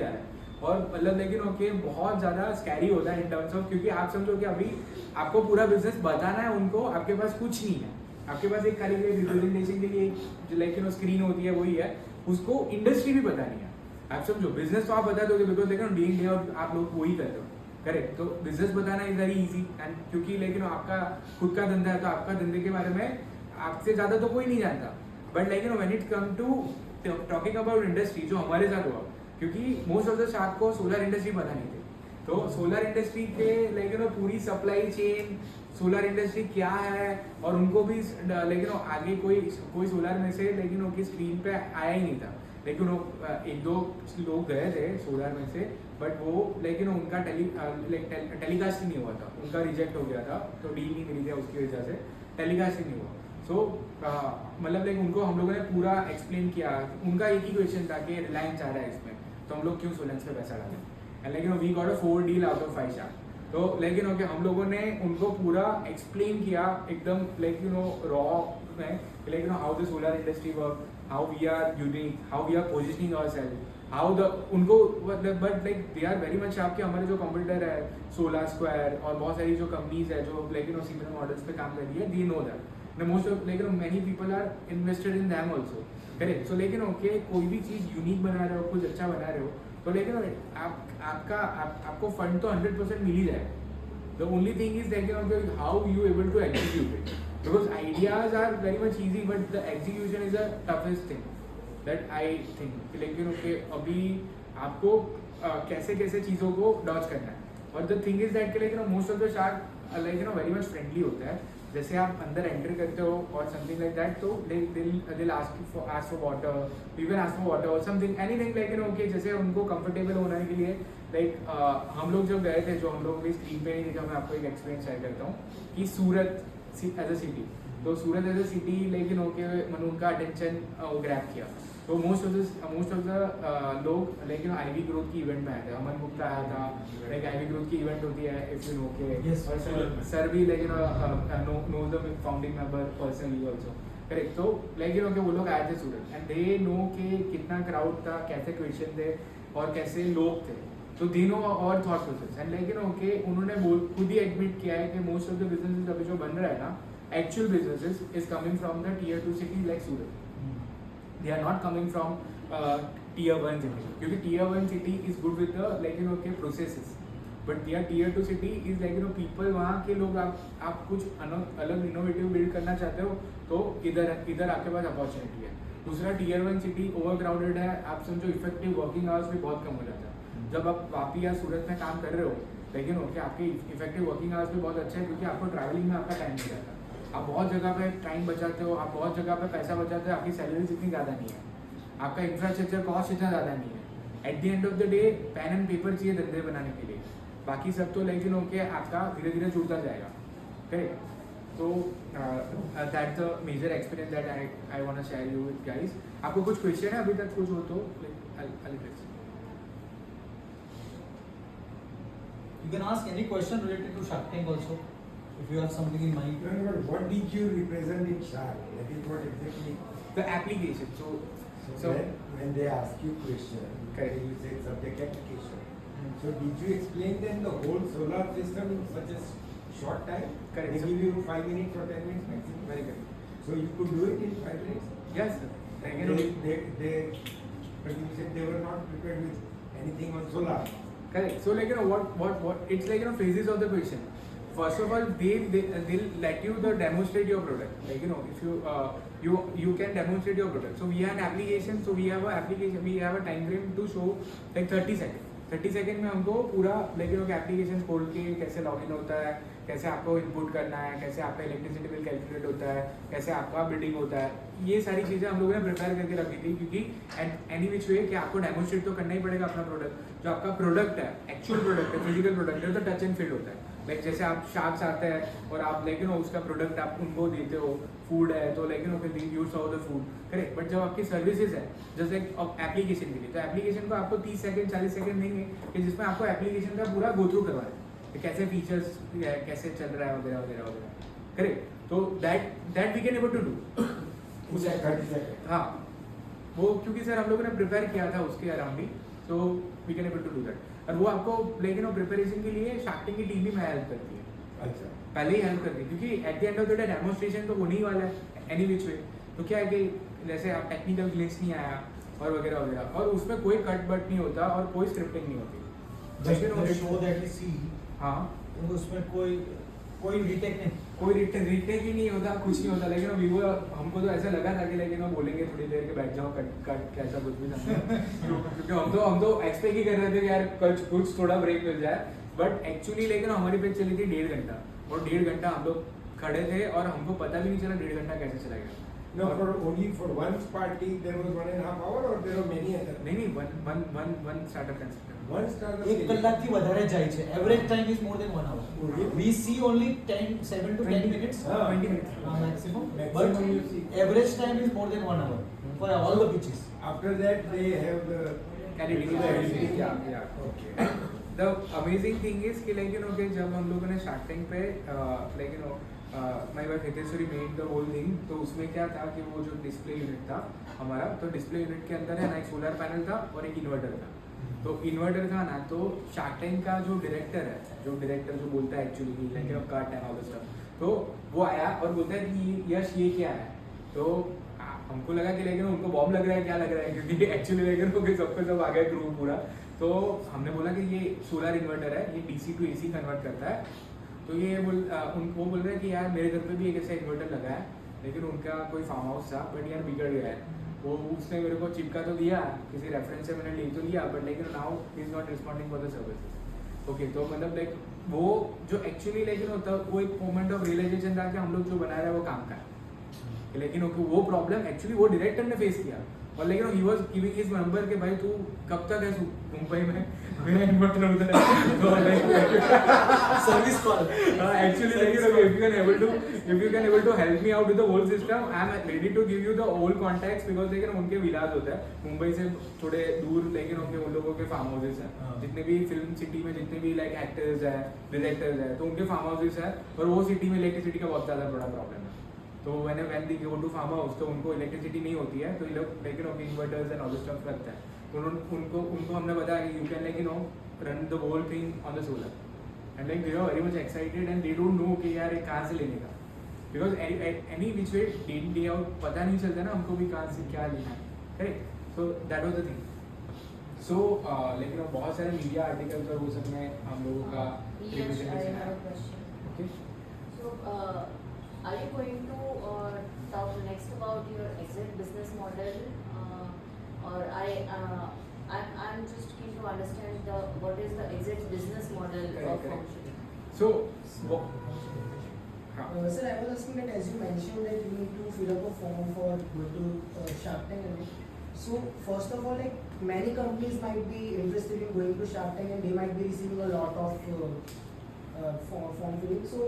हैं और मतलब लेकिन ओके बहुत ज़्यादा स्कैरी होता है इन टर्म्स ऑफ, क्योंकि आप समझो कि अभी आपको पूरा बिजनेस बताना है उनको, आपके पास कुछ नहीं है, आपके पास एक खाली रिप्रेजेंटेशन के लिए जो लेकिन स्क्रीन होती है वही है, उसको इंडस्ट्री भी पता नहीं है। आप समझो बिजनेस तो आप बता दोगे बिकॉज देखो डे इन डे आउट आप लोग वही कर रहे हो, करेक्ट, तो बिजनेस बताना इज वेरी इजी एंड क्योंकि लेकिन आपका खुद का धंधा है तो आपका धंधे के बारे में आपसे ज़्यादा तो कोई नहीं जानता, बट लेकिन when it come to talking about industry जो हमारे साथ हुआ, क्योंकि मोस्ट ऑफ द शार्क को सोलर इंडस्ट्री पता नहीं थी, तो सोलर इंडस्ट्री के लेकिन पूरी सप्लाई चेन, सोलर इंडस्ट्री क्या है, और उनको भी लेकिन आगे कोई सोलर में से लेकिन उनकी स्क्रीन पे आया ही नहीं था, लेकिन वो 1-2 लोग गए थे सोलर में से, बट वो लेकिन उनका टेलीकास्ट ही नहीं हुआ था, उनका रिजेक्ट हो गया था, तो डील नहीं मिली थी उसकी वजह से, टेलीकास्ट ही नहीं हुआ। सो मतलब लाइक उनको हम लोगों ने पूरा एक्सप्लेन किया, उनका एक ही क्वेश्चन था कि रिलायंस आ रहा है इसमें, तो हम लोग क्यों सोलेंस पे पैसा डालें, एंड लेकिन we got a 4 deal out of 5 shark. तो लेकिन ओके हम लोगों ने उनको पूरा एक्सप्लेन किया एकदम लाइक रॉ में, लेकिन how the solar industry work, how we are unique, how we are positioning ourself, how the उनको but like they are very much sharp कि हमारे जो कंप्यूटर है सोलर स्क्वायर और बहुत सारी जो कंपनीज है जो लेकिन सिमिलर मॉडल्स पे काम कर रही है, they know that most of लेकिन many people are invested in them also, correct. So लेकिन ओके कोई भी चीज़ यूनिक बना रहे हो, कुछ अच्छा बना रहे हो, तो लेकिन आपको फंड तो 100% मिल ही जाए, द ओनली थिंग इज लेकिन how you able to execute it, because ideas are very much easy but the execution is a toughest thing that I think, लेकिन ओके अभी आपको कैसे कैसे चीज़ों को डॉज करना है, और द थिंग इज दैट लेकिन most of the shark like very much friendly होता है, जैसे आप अंदर एंटर करते हो और समथिंग लाइक दैट, तो they'll ask for water, you can ask for water or something anything लेकिन ओके जैसे उनको कंफर्टेबल होने के लिए लाइक हम लोग जब गए थे, जो हम लोग भी स्क्रीन पे नहीं देखा, मैं आपको एक एक्सपीरियंस शेयर करता हूँ कि सूरत एज अ सिटी, तो सूरत एज अ सिटी लेकिन ओके मैंने उनका अटेंशन ग्रैब किया, तो मोस्ट ऑफ द लोग लेकिन आईवी ग्रोथ की इवेंट में आए थे, अमन गुप्ता आया था, लाइक आईवी ग्रोथ की इवेंट होती है इफ यू नो के, और सर भी लेकिन know the founding member personally also, correct. तो लेकिन ओके वो लोग आए थे सूरत एंड दे नो के कितना क्राउड था, कैसे क्वेश्चन थे और कैसे लोग थे, तो तीनों और थॉट प्रोसेस एंड लेकिन ओके उन्होंने खुद ही एडमिट किया है कि मोस्ट ऑफ द बिजनेसेस अभी जो बन रहा है ना, actual businesses is coming from the tier 2 cities like Surat, they are not coming from tier 1 city, क्योंकि tier 1 city is good with the like processes, but tier 2 city is like people, वहाँ के लोग आप कुछ अलग innovative build करना चाहते हो तो इधर आपके पास अपॉर्चुनिटी है। दूसरा tier 1 सिटी ओवर क्राउडेड है, आप समझो इफेक्टिव वर्किंग आवर्स भी बहुत कम हो जाता है, जब आप वापी या सूरत में काम कर रहे हो लेकिन ओके आपकी इफेक्टिव वर्किंग आवर्स भी बहुत अच्छा है, क्योंकि आपको ट्रैवलिंग में आपका टाइम मिल जाता है, आप बहुत जगह पे टाइम बचाते हो, आप बहुत जगह पे पैसा बचाते हो, आपकी सैलरीज इतनी ज़्यादा नहीं है, आपका इंफ्रास्ट्रक्चर कॉस्ट इतना ज़्यादा नहीं है, at the end of the day pen and paper चाहिए धंधे बनाने के लिए, बाकी सब तो लेकिन ओके आपका धीरे धीरे जुड़ता जाएगा, Correct. So that's the major experience that I want to share you with guys. आपको कुछ क्वेश्चन है अभी तक कुछ हो तो I'll address. You can ask any question related to Shark Tank also, if you have something in mind. No, but what did you represent in Shark? That is what exactly. The application. So when they ask you question, Correct. you say subject application. So did you explain them the whole solar system in such a short time? Correct. They give you 5 minutes or 10 minutes maximum. very good. So you could do it in 5 minutes. Yes, sir. Like, you know, But you said they were not prepared with anything on solar. correct. So like you know what it's like, you know, phases of the question. First of all, they'll let you demonstrate your product. Like, you know, if you can demonstrate your product. So we have an application. So we have a time frame to show like 30 seconds. 30 second में हमको पूरा लेकिन application खोल के कैसे login होता है, कैसे आपको इनपुट करना है, कैसे आपका इलेक्ट्रिसिटी बिल कैलकुलेट होता है, कैसे आपका बिल्डिंग होता है, ये सारी चीज़ें हम लोगों ने प्रिपेयर करके रखी थी क्योंकि एनी विच वे कि आपको डेमोन्स्ट्रेट तो करना ही पड़ेगा अपना प्रोडक्ट। जो आपका प्रोडक्ट है, एक्चुअल प्रोडक्ट है, फिजिकल प्रोडक्ट है, तो टच एंड फील होता है। लाइक जैसे आप शार्क्स आते हैं और आप लेकिन उसका प्रोडक्ट आप उनको देते हो, फूड है तो लेकिन फिर you serve the food, correct. But जब आपकी सर्विसेज है जैसे एप्लीकेशन के लिए, तो एप्लीकेशन को आपको 30 सेकंड 40 सेकंड देंगे कि जिसमें आपको एप्लीकेशन का पूरा गो थ्रू करवाना है, कैसे फीचर्स कैसे चल रहा है वगैरह वगैरह वगैरह, करेक्ट। तो that we can able to do. 30 seconds. हाँ, वो क्योंकि सर हम लोगों ने प्रिपेयर किया था उसके अराउंड ही, so we can able to do that. और वो आपको लेकिन प्रिपरेशन के लिए शार्क टैंक की टीम भी मैं हेल्प करती है। अच्छा. पहले ही हेल्प करती है क्योंकि eight the end of the day demonstration तो होने ही वाला है एनी विच वे। तो क्या है कि जैसे आप टेक्निकल ग्लिच नहीं आया और वगैरह वगैरह, और उसमें कोई कट बट नहीं होता और कोई स्क्रिप्टिंग नहीं होती। The show that we see, हाँ, उसमें कोई रीटेक नहीं, कोई रीटेक ही नहीं होता, कुछ नहीं होता। लेकिन व्यूअर हमको तो ऐसा लगा था कि लेकिन वो बोलेंगे थोड़ी देर के बैठ जाओ, कट कैसा कुछ भी था क्योंकि हम तो एक्सपेक्ट ही कर रहे थे कि यार कुछ थोड़ा ब्रेक मिल जाए। बट एक्चुअली लेकिन हमारी पिच चली थी 1.5 घंटा, और 1.5 घंटा हम लोग खड़े थे और हमको पता भी नहीं चला 1.5 घंटा कैसे चला गया। No, only for one party there was 1.5 hours, or there were many other. नहीं one startup concept. One startup. 1 કલાકથી વધારે જાય છે. Average time is more than 1 hour. Oh, really? We see only 7 to 10 minutes. 20 minutes. Maximum. Maximum But you see. average time is more than 1 hour for all the pitches. After that they have the editing. Yeah. Okay. The amazing thing is कि like you know कि जब हम लोगों ने Shark Tank पे like you know my wife Hiteshwari made the whole thing, तो उसमें क्या था कि वो जो डिस्प्ले यूनिट था हमारा, तो डिस्प्ले यूनिट के अंदर है ना एक सोलर पैनल था और एक इन्वर्टर था। तो इन्वर्टर था ना, तो शार्क टैंक का जो डायरेक्टर जो बोलता है actually like you cut and all the stuff, तो वो आया और बोलता है कि यश ये क्या है। तो हमको लगा कि लेकिन उनको बॉम्ब लग रहा है, क्या लग रहा है, क्योंकि एक्चुअली लेकिन सबको सब आ गया क्रू पूरा। तो हमने बोला कि ये सोलर इन्वर्टर है, ये DC to AC कन्वर्ट करता है। तो ये वो बोल रहे हैं कि यार मेरे घर पे भी एक ऐसा इन्वर्टर लगा है, लेकिन उनका कोई फार्म हाउस था बट यार बिगड़ गया है। वो उसने मेरे को चिपका तो दिया, किसी रेफरेंस से मैंने ले तो लिया, बट लेकिन now is not responding for the services. Okay, तो मतलब लाइक वो जो एक्चुअली लेकिन होता वो एक मोमेंट ऑफ रियलाइजेशन था कि हम लोग जो बना रहे हैं वो काम का है, लेकिन वो प्रॉब्लम एक्चुअली वो डायरेक्टर ने फेस किया। और लेकिन he was giving his number कि भाई तू कब तक है मुंबई में, मेरा इन्वर्टर उधर है। तो Service call. एक्चुअली लेकिन if you can able to help me out with the whole system, I am ready to give you the whole contacts, because लेकिन उनके विलाज होता है मुंबई से थोड़े दूर, लेकिन उनके उन लोगों के फार्म हाउसेस हैं, जितने भी फिल्म सिटी में जितने भी लाइक एक्टर्स हैं, डायरेक्टर्स हैं, तो उनके फार्म हाउसेस हैं, और वो सिटी में इलेक्ट्रिसिटी का बहुत ज़्यादा बड़ा प्रॉब्लम है। तो when they go to farm house, तो उनको इलेक्ट्रिसिटी नहीं होती है, तो ये लोग लेकिन इन्वर्टर्स एंड ऑल स्टफ रखते हैं। उनको हमने बताया कि you can like run the whole thing on the solar, and like they are very much excited and they don't know कि यार ये कहाँ से लेने का, because any which way day out पता नहीं चलता ना हमको भी कहाँ से क्या लेना है, correct. So that was the thing. So लेकिन बहुत सारे मीडिया आर्टिकल्स और वो सब में हम लोगों का Yes, I representation have है। a question. Okay. So, are you going to talk next about your exit business model, or I'm just keen to understand what is the exit business model of Correct. Function? So, Sir, I was asking that as you mentioned that you need to fill up a form for going to Shark Tank and all. So first of all, like many companies might be interested in going to Shark Tank and they might be receiving a lot of form filling. So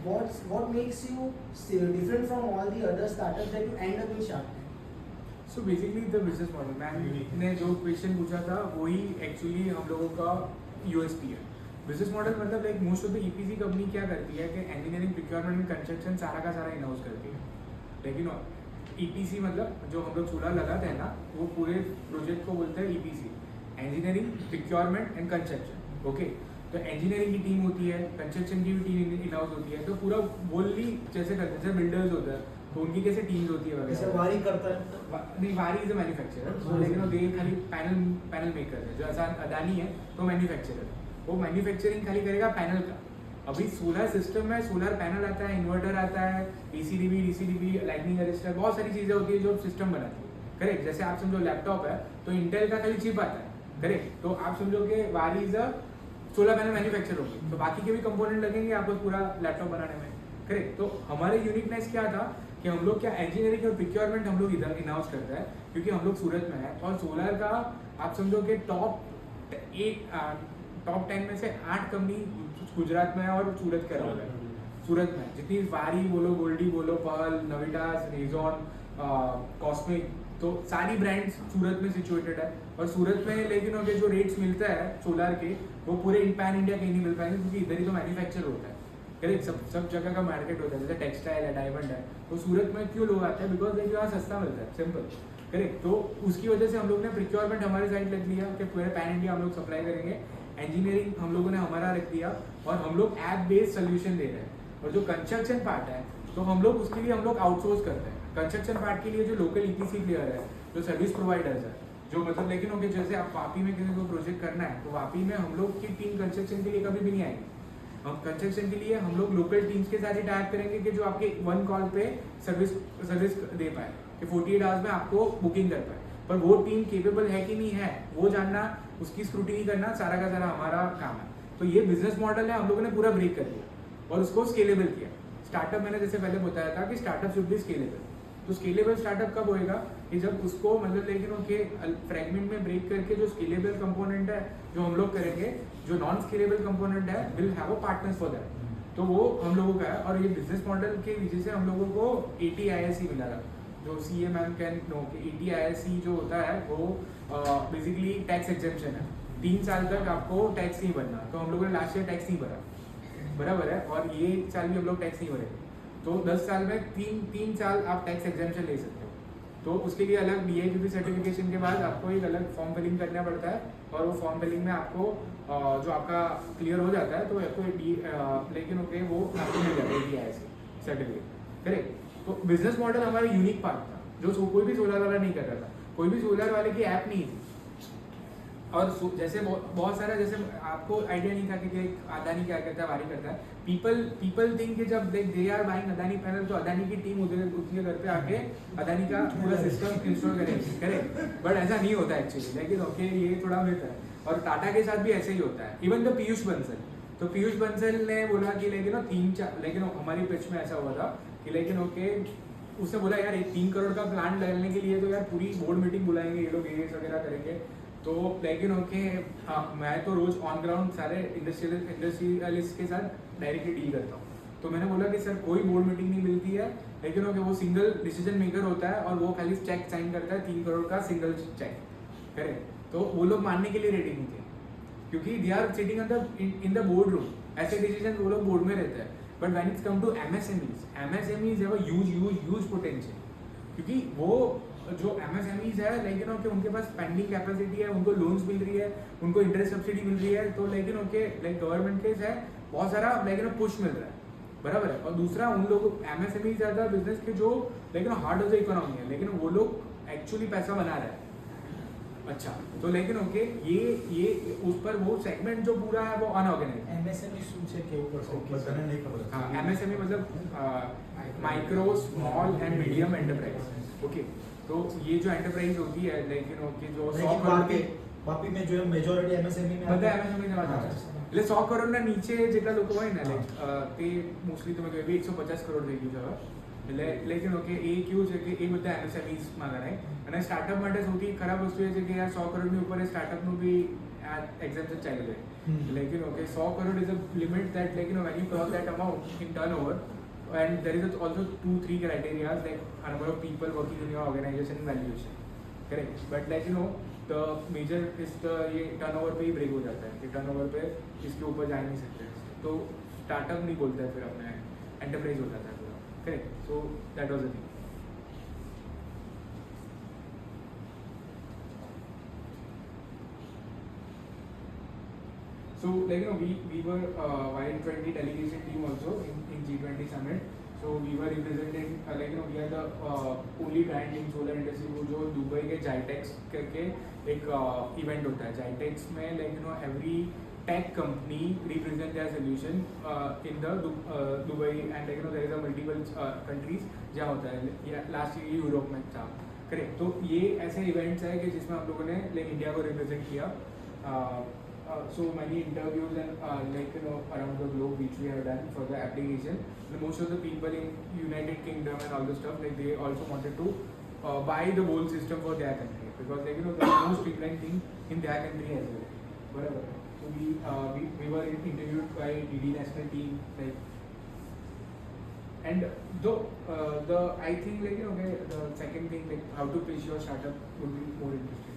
what makes you different from all the other startups that you end up in Shark Tank? So basically the business model ma'am ने जो question पूछा था वही actually हम लोगों का USP है. Business model मतलब like most of the EPC company क्या करती है कि इंजीनियरिंग प्रोक्योरमेंट एंड कंस्ट्रक्शन सारा का सारा इन हाउस करती है. लेकिन ईपीसी मतलब जो हम लोग चूल्हा लगाते हैं ना वो पूरे प्रोजेक्ट को बोलते हैं EPC, engineering procurement and construction. Okay, तो इंजीनियरिंग की टीम होती है, कंस्ट्रक्शन की भी टीम इन हाउस होती है. तो पूरा बोलली जैसे करते हैं, जैसे बिल्डर्स होता है तो उनकी कैसे टीम्स होती है जैसे वगैरह. वायरिंग करता है. नहीं, वारी इज अ मैन्युफैक्चरर, लेकिन वो दे खाली पैनल मेक करते हैं. जो ऐसा अदानी है तो मैन्युफैक्चरर, वो मैन्युफैक्चरिंग खाली करेगा पैनल का. अभी सोलर सिस्टम में सोलर पैनल आता है, इन्वर्टर आता है, एसीडीबी, डीसीडीबी, लाइटनिंग अरेस्टर, बहुत सारी चीजें होती है जो सिस्टम बनाती है. करेक्ट. जैसे आप समझो लैपटॉप है तो इंटेल का खाली चिप आता है. करेक्ट. तो आप समझो कि वारी is a solar panel manufacture होगी, तो बाकी के भी कंपोनेंट लगेंगे आपको पूरा लैपटॉप बनाने में. करेक्ट. तो हमारे यूनिकनेस क्या था कि हम लोग क्या इंजीनियरिंग और प्रोक्योरमेंट हम लोग इधर इन हाउस करते हैं क्योंकि हम लोग सूरत में है. और सोलर का आप समझो कि टॉप 10 में से 8 कंपनी गुजरात में है और सूरत के अलावा है. सूरत में जितनी वारी बोलो, गोल्डी बोलो, पर्ल, नविटास, रेजॉन, कॉस्मिक, तो सारी ब्रांड्स सूरत में सिचुएटेड है. और सूरत में लेकिन उनके जो रेट्स मिलता है सोलर के वो पूरे पैन इंडिया कहीं नहीं मिल पाएंगे क्योंकि इधर ही तो मैन्युफैक्चर होता है. करेक्ट. सब जगह का मार्केट होता है. जैसे टेक्सटाइल है, डायमंड है, तो सूरत में क्यों लोग आते हैं? बिकॉज देखिए यहाँ सस्ता मिलता है, सिंपल. करेक्ट. तो उसकी वजह से हम लोग ने प्रोक्योरमेंट हमारे साइड रख लिया कि पूरे पैन इंडिया हम लोग सप्लाई करेंगे. इंजीनियरिंग हम लोगों ने हमारा रख दिया और हम लोग ऐप बेस्ड सोल्यूशन दे रहे हैं. और जो कंस्ट्रक्शन पार्ट है तो हम लोग उसके लिए हम लोग आउटसोर्स करते हैं. कंस्ट्रक्शन पार्ट के लिए जो लोकल ईपीसी प्लेयर है, जो सर्विस प्रोवाइडर्स है, जो मतलब लेकिन होंगे जैसे आप वापी में किसी को प्रोजेक्ट करना है तो वापी में हम लोग की टीम कंस्ट्रक्शन के लिए कभी भी नहीं आएगी. हम कंस्ट्रक्शन के लिए हम लोग लोकल टीम्स के साथ ही टाइप करेंगे कि जो आपके 1 कॉल पे सर्विस दे पाए, कि 48 आवर्स में आपको बुकिंग कर पाए. पर वो टीम केपेबल है कि नहीं है वो जानना, उसकी स्क्रूटिनी करना सारा का सारा हमारा काम है. तो ये बिजनेस मॉडल है, हम लोगों ने पूरा ब्रेक कर दिया और उसको स्केलेबल किया. स्टार्टअप मैंने जैसे पहले बताया था कि स्टार्टअप शुड बी स्केलेबल. तो स्केलेबल स्टार्टअप कब होएगा कि जब उसको मतलब लेकिन उनके फ्रेगमेंट में ब्रेक करके जो स्केलेबल कंपोनेंट है जो हम लोग करेंगे, जो नॉन स्केलेबल कंपोनेंट है will have a partners for that. तो वो हम लोगों का है. और ये बिजनेस मॉडल के वजह से हम लोगों को ATISC मिला था. जो CA मैम कैन नो कि ATISC जो होता है वो बेसिकली टैक्स एग्जेम्पशन है. 3 साल तक आपको टैक्स नहीं भरना. तो हम लोगों ने लास्ट ईयर टैक्स नहीं भरा, बराबर है. और ये साल भी हम लोग टैक्स नहीं भरेंगे. तो 10 साल में 3 साल आप टैक्स एग्जेम्पशन ले सकते हो. तो उसके लिए अलग DIPP सर्टिफिकेशन के बाद आपको एक अलग फॉर्म फिलिंग करना पड़ता है. और वो फॉर्म फिलिंग में आपको जो आपका क्लियर हो जाता है तो आपको लेकिन ओके वो आपको मिल जाता है ATISC सर्टिफिकेट. करेक्ट. तो बिजनेस मॉडल हमारा यूनिक पार्ट था जो कोई भी सोलर वाला नहीं कर रहा था. कोई भी सोलर वाले की ऐप नहीं थी. और जैसे बहुत सारा जैसे आपको आइडिया नहीं था कि अदानी क्या करता है, वारी करता है. पीपल थिंक कि जब they are buying Adani panel तो अदानी की टीम उसके घर पे आके अदानी का पूरा सिस्टम इंस्टॉल करेगी. करेक्ट. बट ऐसा नहीं होता एक्चुअली. लेकिन ओके ये थोड़ा मिथ है. और टाटा के साथ भी ऐसे ही होता है. इवन द पीयूष बंसल, तो पीयूष बंसल ने बोला कि लेकिन हमारी पिच में ऐसा हुआ था कि लेकिन ओके उसने बोला यार 3 करोड़ का प्लान डालने के लिए तो यार पूरी बोर्ड मीटिंग बुलाएंगे ये लोग, ये वगैरह करेंगे. तो लेकिन ओके मैं तो रोज ऑन ग्राउंड सारे इंडस्ट्रियलिस्ट के साथ डायरेक्टली डील करता हूँ. तो मैंने बोला कि सर कोई बोर्ड मीटिंग नहीं मिलती है, लेकिन ओके वो सिंगल डिसीजन मेकर होता है और वो खाली चेक साइन करता है 3 करोड़ का सिंगल चेक. करेक्ट. तो वो लोग मानने के लिए रेडी नहीं थे क्योंकि they are sitting in the board room. ऐसे डिसीजन वो लोग बोर्ड में रहते हैं. But when it's come to MSMEs have a huge potential. क्योंकि वो जो MSMEs है लेकिन ओके उनके पास स्पेंडिंग कैपेसिटी है, उनको लोन्स मिल रही है, उनको इंटरेस्ट सब्सिडी मिल रही है. तो लेकिन ओके लाइक गवर्नमेंट के है बहुत सारा लेकिन पुश मिल रहा है, बराबर है. और दूसरा उन लोग MSMEs ज़्यादा बिजनेस के जो लेकिन हार्ड ऑफ द इकोनॉमी है, लेकिन वो लोग एक्चुअली पैसा बना रहे हैं. अच्छा. तो लेकिन ओके ये उस पर वो सेगमेंट जो पूरा है वो अनऑर्गेनाइज. MSME सूचे के ऊपर से नहीं खबर. हाँ, MSME मतलब micro small and medium enterprise. Okay. तो ये जो एंटरप्राइज होती है लेकिन ओके जो 100 करोड़ के वापी में जो मेजॉरिटी MSME में બધા MSME જવા છે. એટલે 100 કરોડના નીચે જેટલા લોકો હોય ને લાઈક તે મોસ્ટલી તમે કહો 150 કરોડ થઈ ગયું છે હવે. લેકિન ઓકે એ કેવું છે કે એ બધા MSMEsમાં ગણાય અને સ્ટાર્ટઅપ માટે સૌથી ખરાબ વસ્તુ એ છે કે યાર 100 કરોડની ઉપર એ સ્ટાર્ટઅપનું બી આ એક્ઝામ્પલ ચાલી જાય લેકિન okay 100 crore is a limit that like when you cross that amount in turnover and there is also 2-3 criteria like number of people working in your organization and valuation, correct? But like the major is the ये turnover पे ही break हो जाता है कि turnover पे इसके ऊपर जा नहीं सकते, तो startup नहीं बोलता है फिर अपने enterprise हो जाता है पूरा, correct? So that was the thing. So like we were Y20 delegation team also in G20 summit. So we were representing like we are the only brand in solar industry वो जो Dubai के Jitex करके एक event होता है. Jitex में like every tech company represent their solution in the Dubai and like there is a multiple countries जहाँ होता है. Last year यूरोप में था, करेक्ट? तो ये ऐसे events है कि जिसमें हम लोगों ने like इंडिया को represent किया. So many interviews and around the globe which we have done for the application. And most of the people in United Kingdom and all the stuff like they also wanted to buy the whole system for their country because like the most streamlined thing in their country as well. Whatever. So we were interviewed by DD national team like, and though I think like the second thing like how to pitch your startup would be more interesting.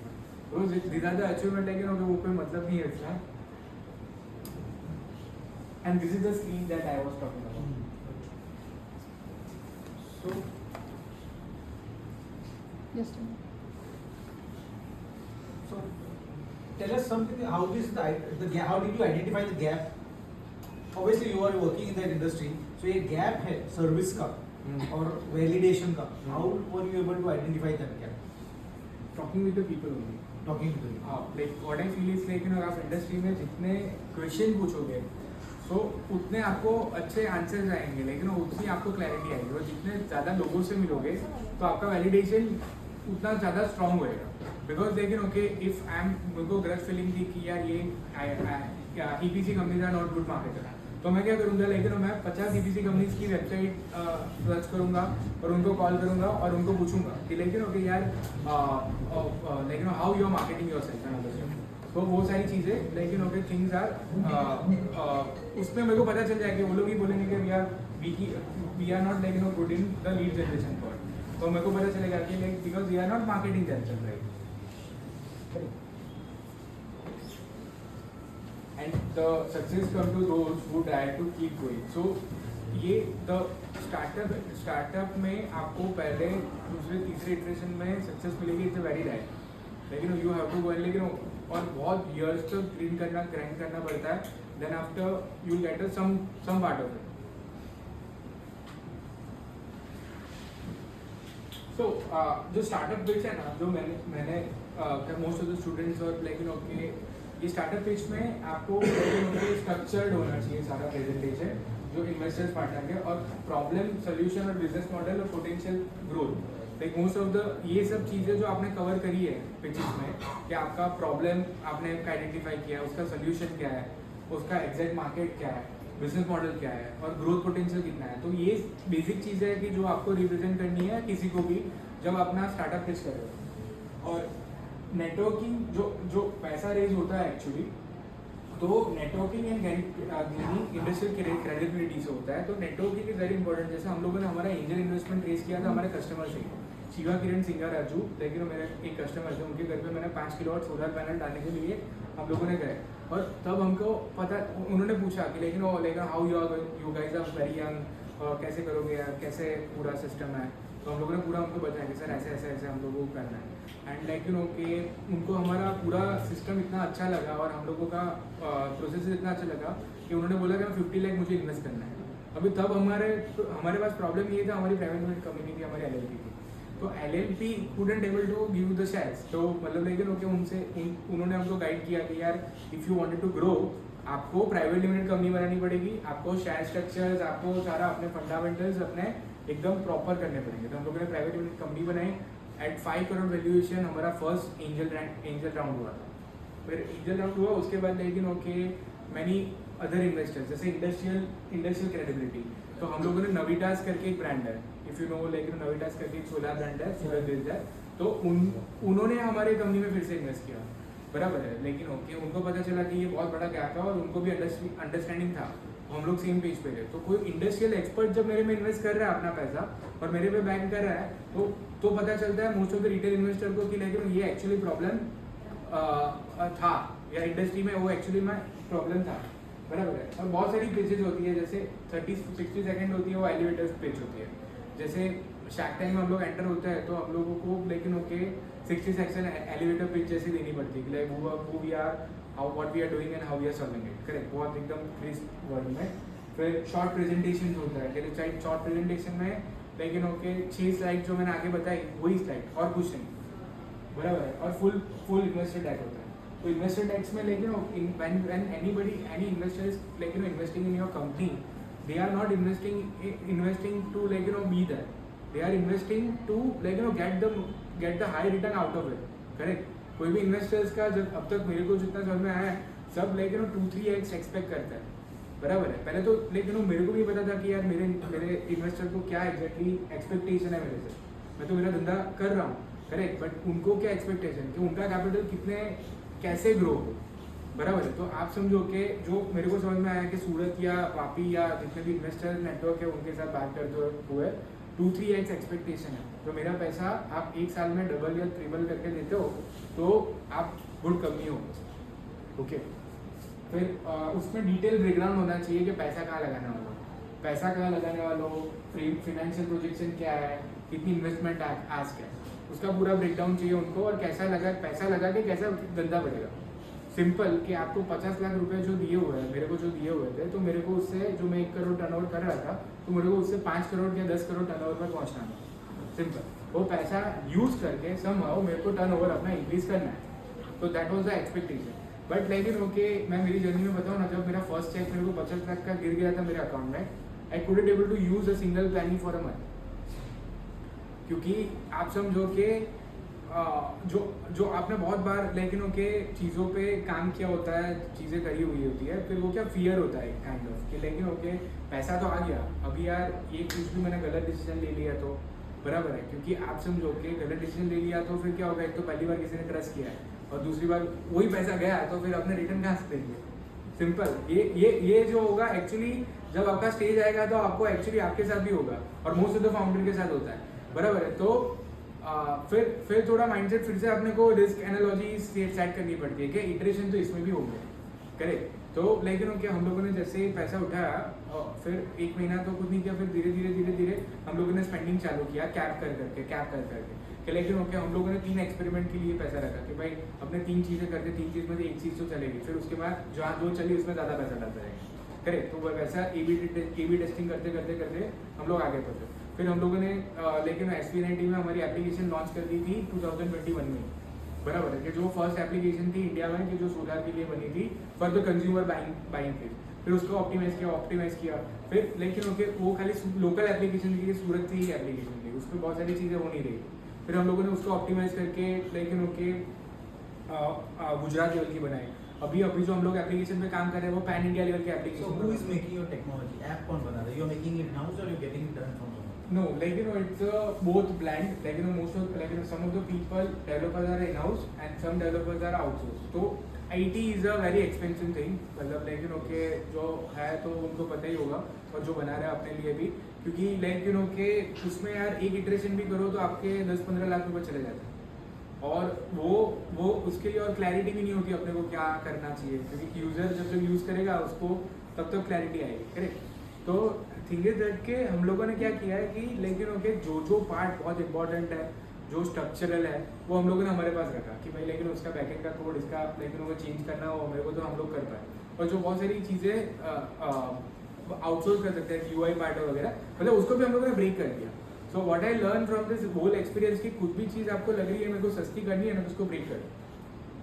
These are the achievement like वो कोई मतलब नहीं है इसका. And this is the screen that I was talking about. So Just a minute. So tell us something. How did you identify the gap? Obviously, you are working in that industry. So ये gap है service का और validation का. How were you able to identify that gap? Talking with the people only. Talking to them. Like what I feel is like आप industry में जितने question पूछोगे so उतने आपको अच्छे आंसर्स आएंगे लेकिन उतनी आपको क्लैरिटी आएगी और जितने ज़्यादा लोगों से मिलोगे तो आपका वैलिडेशन उतना ज़्यादा स्ट्रॉन्ग होएगा. बिकॉज लेकिन ओके इफ आई एम मेरे को गलत फीलिंग थी कि यार ये EPC companies are not good marketer, तो मैं क्या करूँगा लेकिन मैं 50 EPC कंपनीज की वेबसाइट सर्च करूँगा और उनको कॉल करूँगा और उनको पूछूंगा कि लेकिन ओके यार लेकिन हाउ यू आर मार्केटिंग योर सेल्फ एंड ऑल. तो वो सारी चीज़ें लेकिन ओके थिंग्स आर उसमें मेरे को पता चल जाएगा. वो लोग ही बोलेंगे कि we are not like good in the lead generation part, तो मेरे को पता चलेगा कि like because we are not marketing themselves right. And the success come to those who try to keep going. So ये the startup में आपको पहले दूसरे तीसरे इटरेशन में सक्सेस मिलेगी इट्स वेरी राइट, लेकिन यू हैव टू गो लेकिन और बहुत years तक ग्राइंड करना पड़ता है. Then after you get some part of it. So जो स्टार्टअप पिच है ना जो मैंने मोस्ट ऑफ द स्टूडेंट्स और लेकिन ओके ये स्टार्टअप पिच में आपको स्ट्रक्चर्ड होना चाहिए सारा प्रेजेंटेशन जो इन्वेस्टर्स पार्टनर के और प्रॉब्लम सोल्यूशन और बिजनेस मॉडल और potential growth like most of the ये सब चीज़ें जो आपने कवर करी है पिचेस में कि आपका प्रॉब्लम आपने आइडेंटिफाई किया है, उसका सोल्यूशन क्या है, उसका एग्जैक्ट मार्केट क्या है, बिजनेस मॉडल क्या है और ग्रोथ पोटेंशियल कितना है. तो ये बेसिक चीज़ें है कि जो आपको रिप्रेजेंट करनी है किसी को भी जब अपना स्टार्टअप पिच कर रहे हो. और नेटवर्किंग जो पैसा रेज होता है एक्चुअली तो networking and gaining industrial credibility से होता है. तो नेटवर्किंग इज वेरी इंपॉर्टेंट. जैसे हम लोगों ने हमारा एंजल इन्वेस्टमेंट रेज किया था हमारे कस्टमर से. शिवा किरण सिंगा राजू लेकिन मेरे एक कस्टमर थे, उनके घर पे मैंने 5 किलोवाट सोलर पैनल डालने के लिए हम लोगों ने गए और तब हमको पता उन्होंने पूछा कि लेकिन how you guys are very young कैसे करोगे यार, कैसे पूरा सिस्टम है. तो हम लोगों ने पूरा उनको बताया कि सर ऐसे ऐसे ऐसे हम लोगों को करना है. एंड लाइक कि उनको हमारा पूरा सिस्टम इतना अच्छा लगा और हम लोगों का प्रोसेस इतना अच्छा लगा कि उन्होंने बोला कि 50 लाख मुझे इन्वेस्ट करना है. अभी तब हमारे पास प्रॉब्लम ये था, हमारी प्राइवेट लिमिटेड कंपनी थी, हमारी LLP थी. तो LLP couldn't able to give the shares. तो मतलब लेकिन उन्होंने हमको गाइड किया कि यार if you wanted to grow आपको प्राइवेट लिमिटेड कंपनी बनानी पड़ेगी, आपको शेयर स्ट्रक्चर्स आपको सारा अपने फंडामेंटल्स अपने एकदम प्रॉपर करने पड़ेंगे. तो हम लोगों ने प्राइवेट लिमिटेड कंपनी बनाई. एट 5 करोड़ वैल्यूएशन हमारा फर्स्ट एंजल राउंड हुआ था. फिर एंजल राउंड हुआ उसके बाद लेकिन मैनी अदर इन्वेस्टर्स जैसे इंडस्ट्रियल क्रेडिबिलिटी. तो हम लोगों ने नवीटास करके एक ब्रांड है इफ यू नो लाइक नोविटास करके एक सोलर ब्रांड है, सूरज बेस्ड है, तो उन्होंने हमारे कंपनी में फिर से इन्वेस्ट किया, बराबर है। लेकिन ओके, उनको पता चला कि ये बहुत बड़ा गैप है और उनको भी अंडरस्टैंडिंग था, हम लोग सेम पेज पे थे। तो कोई इंडस्ट्रियल एक्सपर्ट जब मेरे में इन्वेस्ट कर रहा है अपना पैसा और मेरे पे बैंक कर रहा है, तो पता चलता है most of the retail investor को कि लेकिन ये एक्चुअली प्रॉब्लम था, या इंडस्ट्री में वो एक्चुअली में प्रॉब्लम था, बराबर है। और बहुत सारी पिचेज होती है, जैसे 30-60 सेकंड होती है, वो एलिवेटर पिच होती है। जैसे शार्क टैंक में हम लोग एंटर होते हैं तो हम लोगों को लेकिन ओके 60 सेक्शन एलिवेटर पिच जैसी देनी पड़ती है कि like who we are, how what we are doing and how we are solving it, correct, बहुत एकदम क्रिस्प वर्ड में। फिर शॉर्ट प्रेजेंटेशन होता है, जैसे शॉर्ट प्रेजेंटेशन में लेकिन ओके 6 स्लाइड जो मैंने आगे बताई वही स्लाइड और कुछ नहीं, बराबर है। और फुल इन्वेस्टर डेक होता है। तो इन्वेस्टर डेक्स में लेकिन when anybody, any investor is like investing in your company, they are not investing to like be there, they are investing to like get the high return out of it, correct। कोई भी investors का जब अब तक मेरे को जितना समझ में आया है, सब लाइक 2-3x एक्सपेक्ट करता है, बराबर है। पहले तो लेकिन मेरे को भी पता था कि यार मेरे इन्वेस्टर को क्या एग्जैक्टली एक्सपेक्टेशन है मेरे से, मैं तो मेरा धंधा कर रहा हूँ, करेक्ट, बट उनको क्या एक्सपेक्टेशन कि उनका कैपिटल कितने कैसे ग्रो हो, बराबर है। तो आप समझो कि जो मेरे को समझ में आया कि सूरत या वापी या जितने भी इन्वेस्टर नेटवर्क है उनके साथ बात करते हुए 2-3x एक्सपेक्टेशन है। तो मेरा पैसा आप 1 साल में डबल या ट्रिपल करके देते हो तो आप गुड कंपनी हो, ओके। फिर उसमें डिटेल ब्रेकडाउन होना चाहिए कि पैसा कहाँ लगाने वाला हो, फाइनेंशियल प्रोजेक्शन क्या है, कितनी इन्वेस्टमेंट आस्क है, उसका पूरा ब्रेकडाउन चाहिए उनको, और पैसा लगा के कैसा धंधा बढ़ेगा। सिंपल कि आपको 50 लाख रुपए जो दिए हुए हैं, मेरे को जो दिए हुए थे, तो मेरे को उससे जो मैं 1 करोड़ टर्नओवर कर रहा था, तो मेरे को उससे 5 करोड़ या 10 करोड़ टर्नओवर पर पहुंचना था। सिंपल, वो पैसा यूज करके समहाउ मेरे को टर्नओवर अपना इंक्रीज करना है। तो that was the expectation. But लेकिन ओके, मैं मेरी जर्नी में बताऊँ ना, जब मेरा फर्स्ट चेक मेरे को 50 लाख का गिर गया था मेरे अकाउंट में, I couldn't able to use a single planning for a month, क्योंकि आप समझो कि जो आपने बहुत बार लेकिन ओके चीज़ों पे काम किया होता है, चीज़ें करी हुई होती है, फिर वो क्या फियर होता है काइंड ऑफ कि लेकिन ओके पैसा तो आ गया, अभी यार ये कुछ भी मैंने गलत डिसीजन ले लिया तो, बराबर है। क्योंकि आप समझो कि गलत डिसीजन ले लिया तो फिर क्या होगा, एक तो पहली बार किसी ने ट्रस्ट किया है, और दूसरी बार वही पैसा गया तो फिर अपने रिटर्न कहाँ से देंगे। सिंपल, ये जो होगा एक्चुअली जब आपका स्टेज आएगा तो आपको एक्चुअली आपके साथ भी होगा, और मोस्ट ऑफ द फाउंडर के साथ होता है, बराबर है। तो फिर थोड़ा माइंडसेट फिर से अपने को रिस्क एनालॉजी सेट करनी पड़ती है कि इटरेशन तो इसमें भी होंगे, करेक्ट। तो लेकिन ओके, हम लोगों ने जैसे ही पैसा उठाया, फिर 1 महीना तो कुछ नहीं किया, फिर धीरे धीरे हम लोगों ने स्पेंडिंग चालू किया, कैप कर करके कि लेकिन ओके हम लोगों ने 3 एक्सपेरिमेंट के लिए पैसा रखा कि भाई अपने 3 चीज़ें करते, 3 चीज़ में से एक चीज़ तो चलेगी, फिर उसके बाद जहाँ जो चली उसमें ज़्यादा पैसा डालता रहेगा, करेक्ट। तो वैसा ए बी टेस्टिंग करते हम लोग आगे बढ़े। फिर हम लोगों ने लेकिन SB90 में हमारी एप्लीकेशन लॉन्च कर दी थी 2021 में, बराबर है, कि जो फर्स्ट एप्लीकेशन थी इंडिया में कि जो सोलर के लिए बनी थी for the consumer buying phase. फिर उसको ऑप्टिमाइज किया। फिर लेकिन ओके वो खाली लोकल एप्लीकेशन थी, सूरत की ही एप्लीकेशन थी, उसमें बहुत सारी चीज़ें हो नहीं रही। फिर हम लोगों ने उसको ऑप्टिमाइज करके लेकिन ओके गुजरात लेवल की बनाई। अभी जो हम लोग एप्लीकेशन पे काम कर रहे हैं वो पैन इंडिया लेवल की application. So who is making your technology? App कौन बना रहा है? You are making it in-house or you are getting it done from somewhere? No, like it's both blend. Like most of some of the people developers are in-house and some developers are outsourced. तो IT is a very expensive thing. मतलब लेकिन okay जो है तो उनको पता ही होगा, और जो बना रहे हैं अपने लिए भी, क्योंकि लेकिन ओके उसमें यार एक इटरेशन भी करो तो आपके 10-15 लाख रुपए चले जाते हैं, और वो उसके लिए और क्लैरिटी भी नहीं होती अपने को क्या करना चाहिए, क्योंकि यूज़र जब यूज़ करेगा उसको तब तक क्लैरिटी आएगी, करेक्ट। तो थिंग इज दैट के हम लोगों ने क्या किया है कि लेकिन ओके जो पार्ट बहुत इंपॉर्टेंट है, जो स्ट्रक्चरल है, वो हम लोगों ने हमारे पास रखा कि भाई लेकिन उसका बैकएंड का कोड इसका लेकिन वो चेंज करना हो मेरे को तो हम लोग कर पाए, और जो बहुत सारी चीज़ें आउटसोर्स कर सकते हैं UI पार्ट वगैरह, मतलब उसको भी हम लोगों ने ब्रेक कर दिया। So what I learn from this whole experience की कुछ भी चीज़ आपको लग रही है मेरे को सस्ती करनी है ना, उसको ब्रेक कर,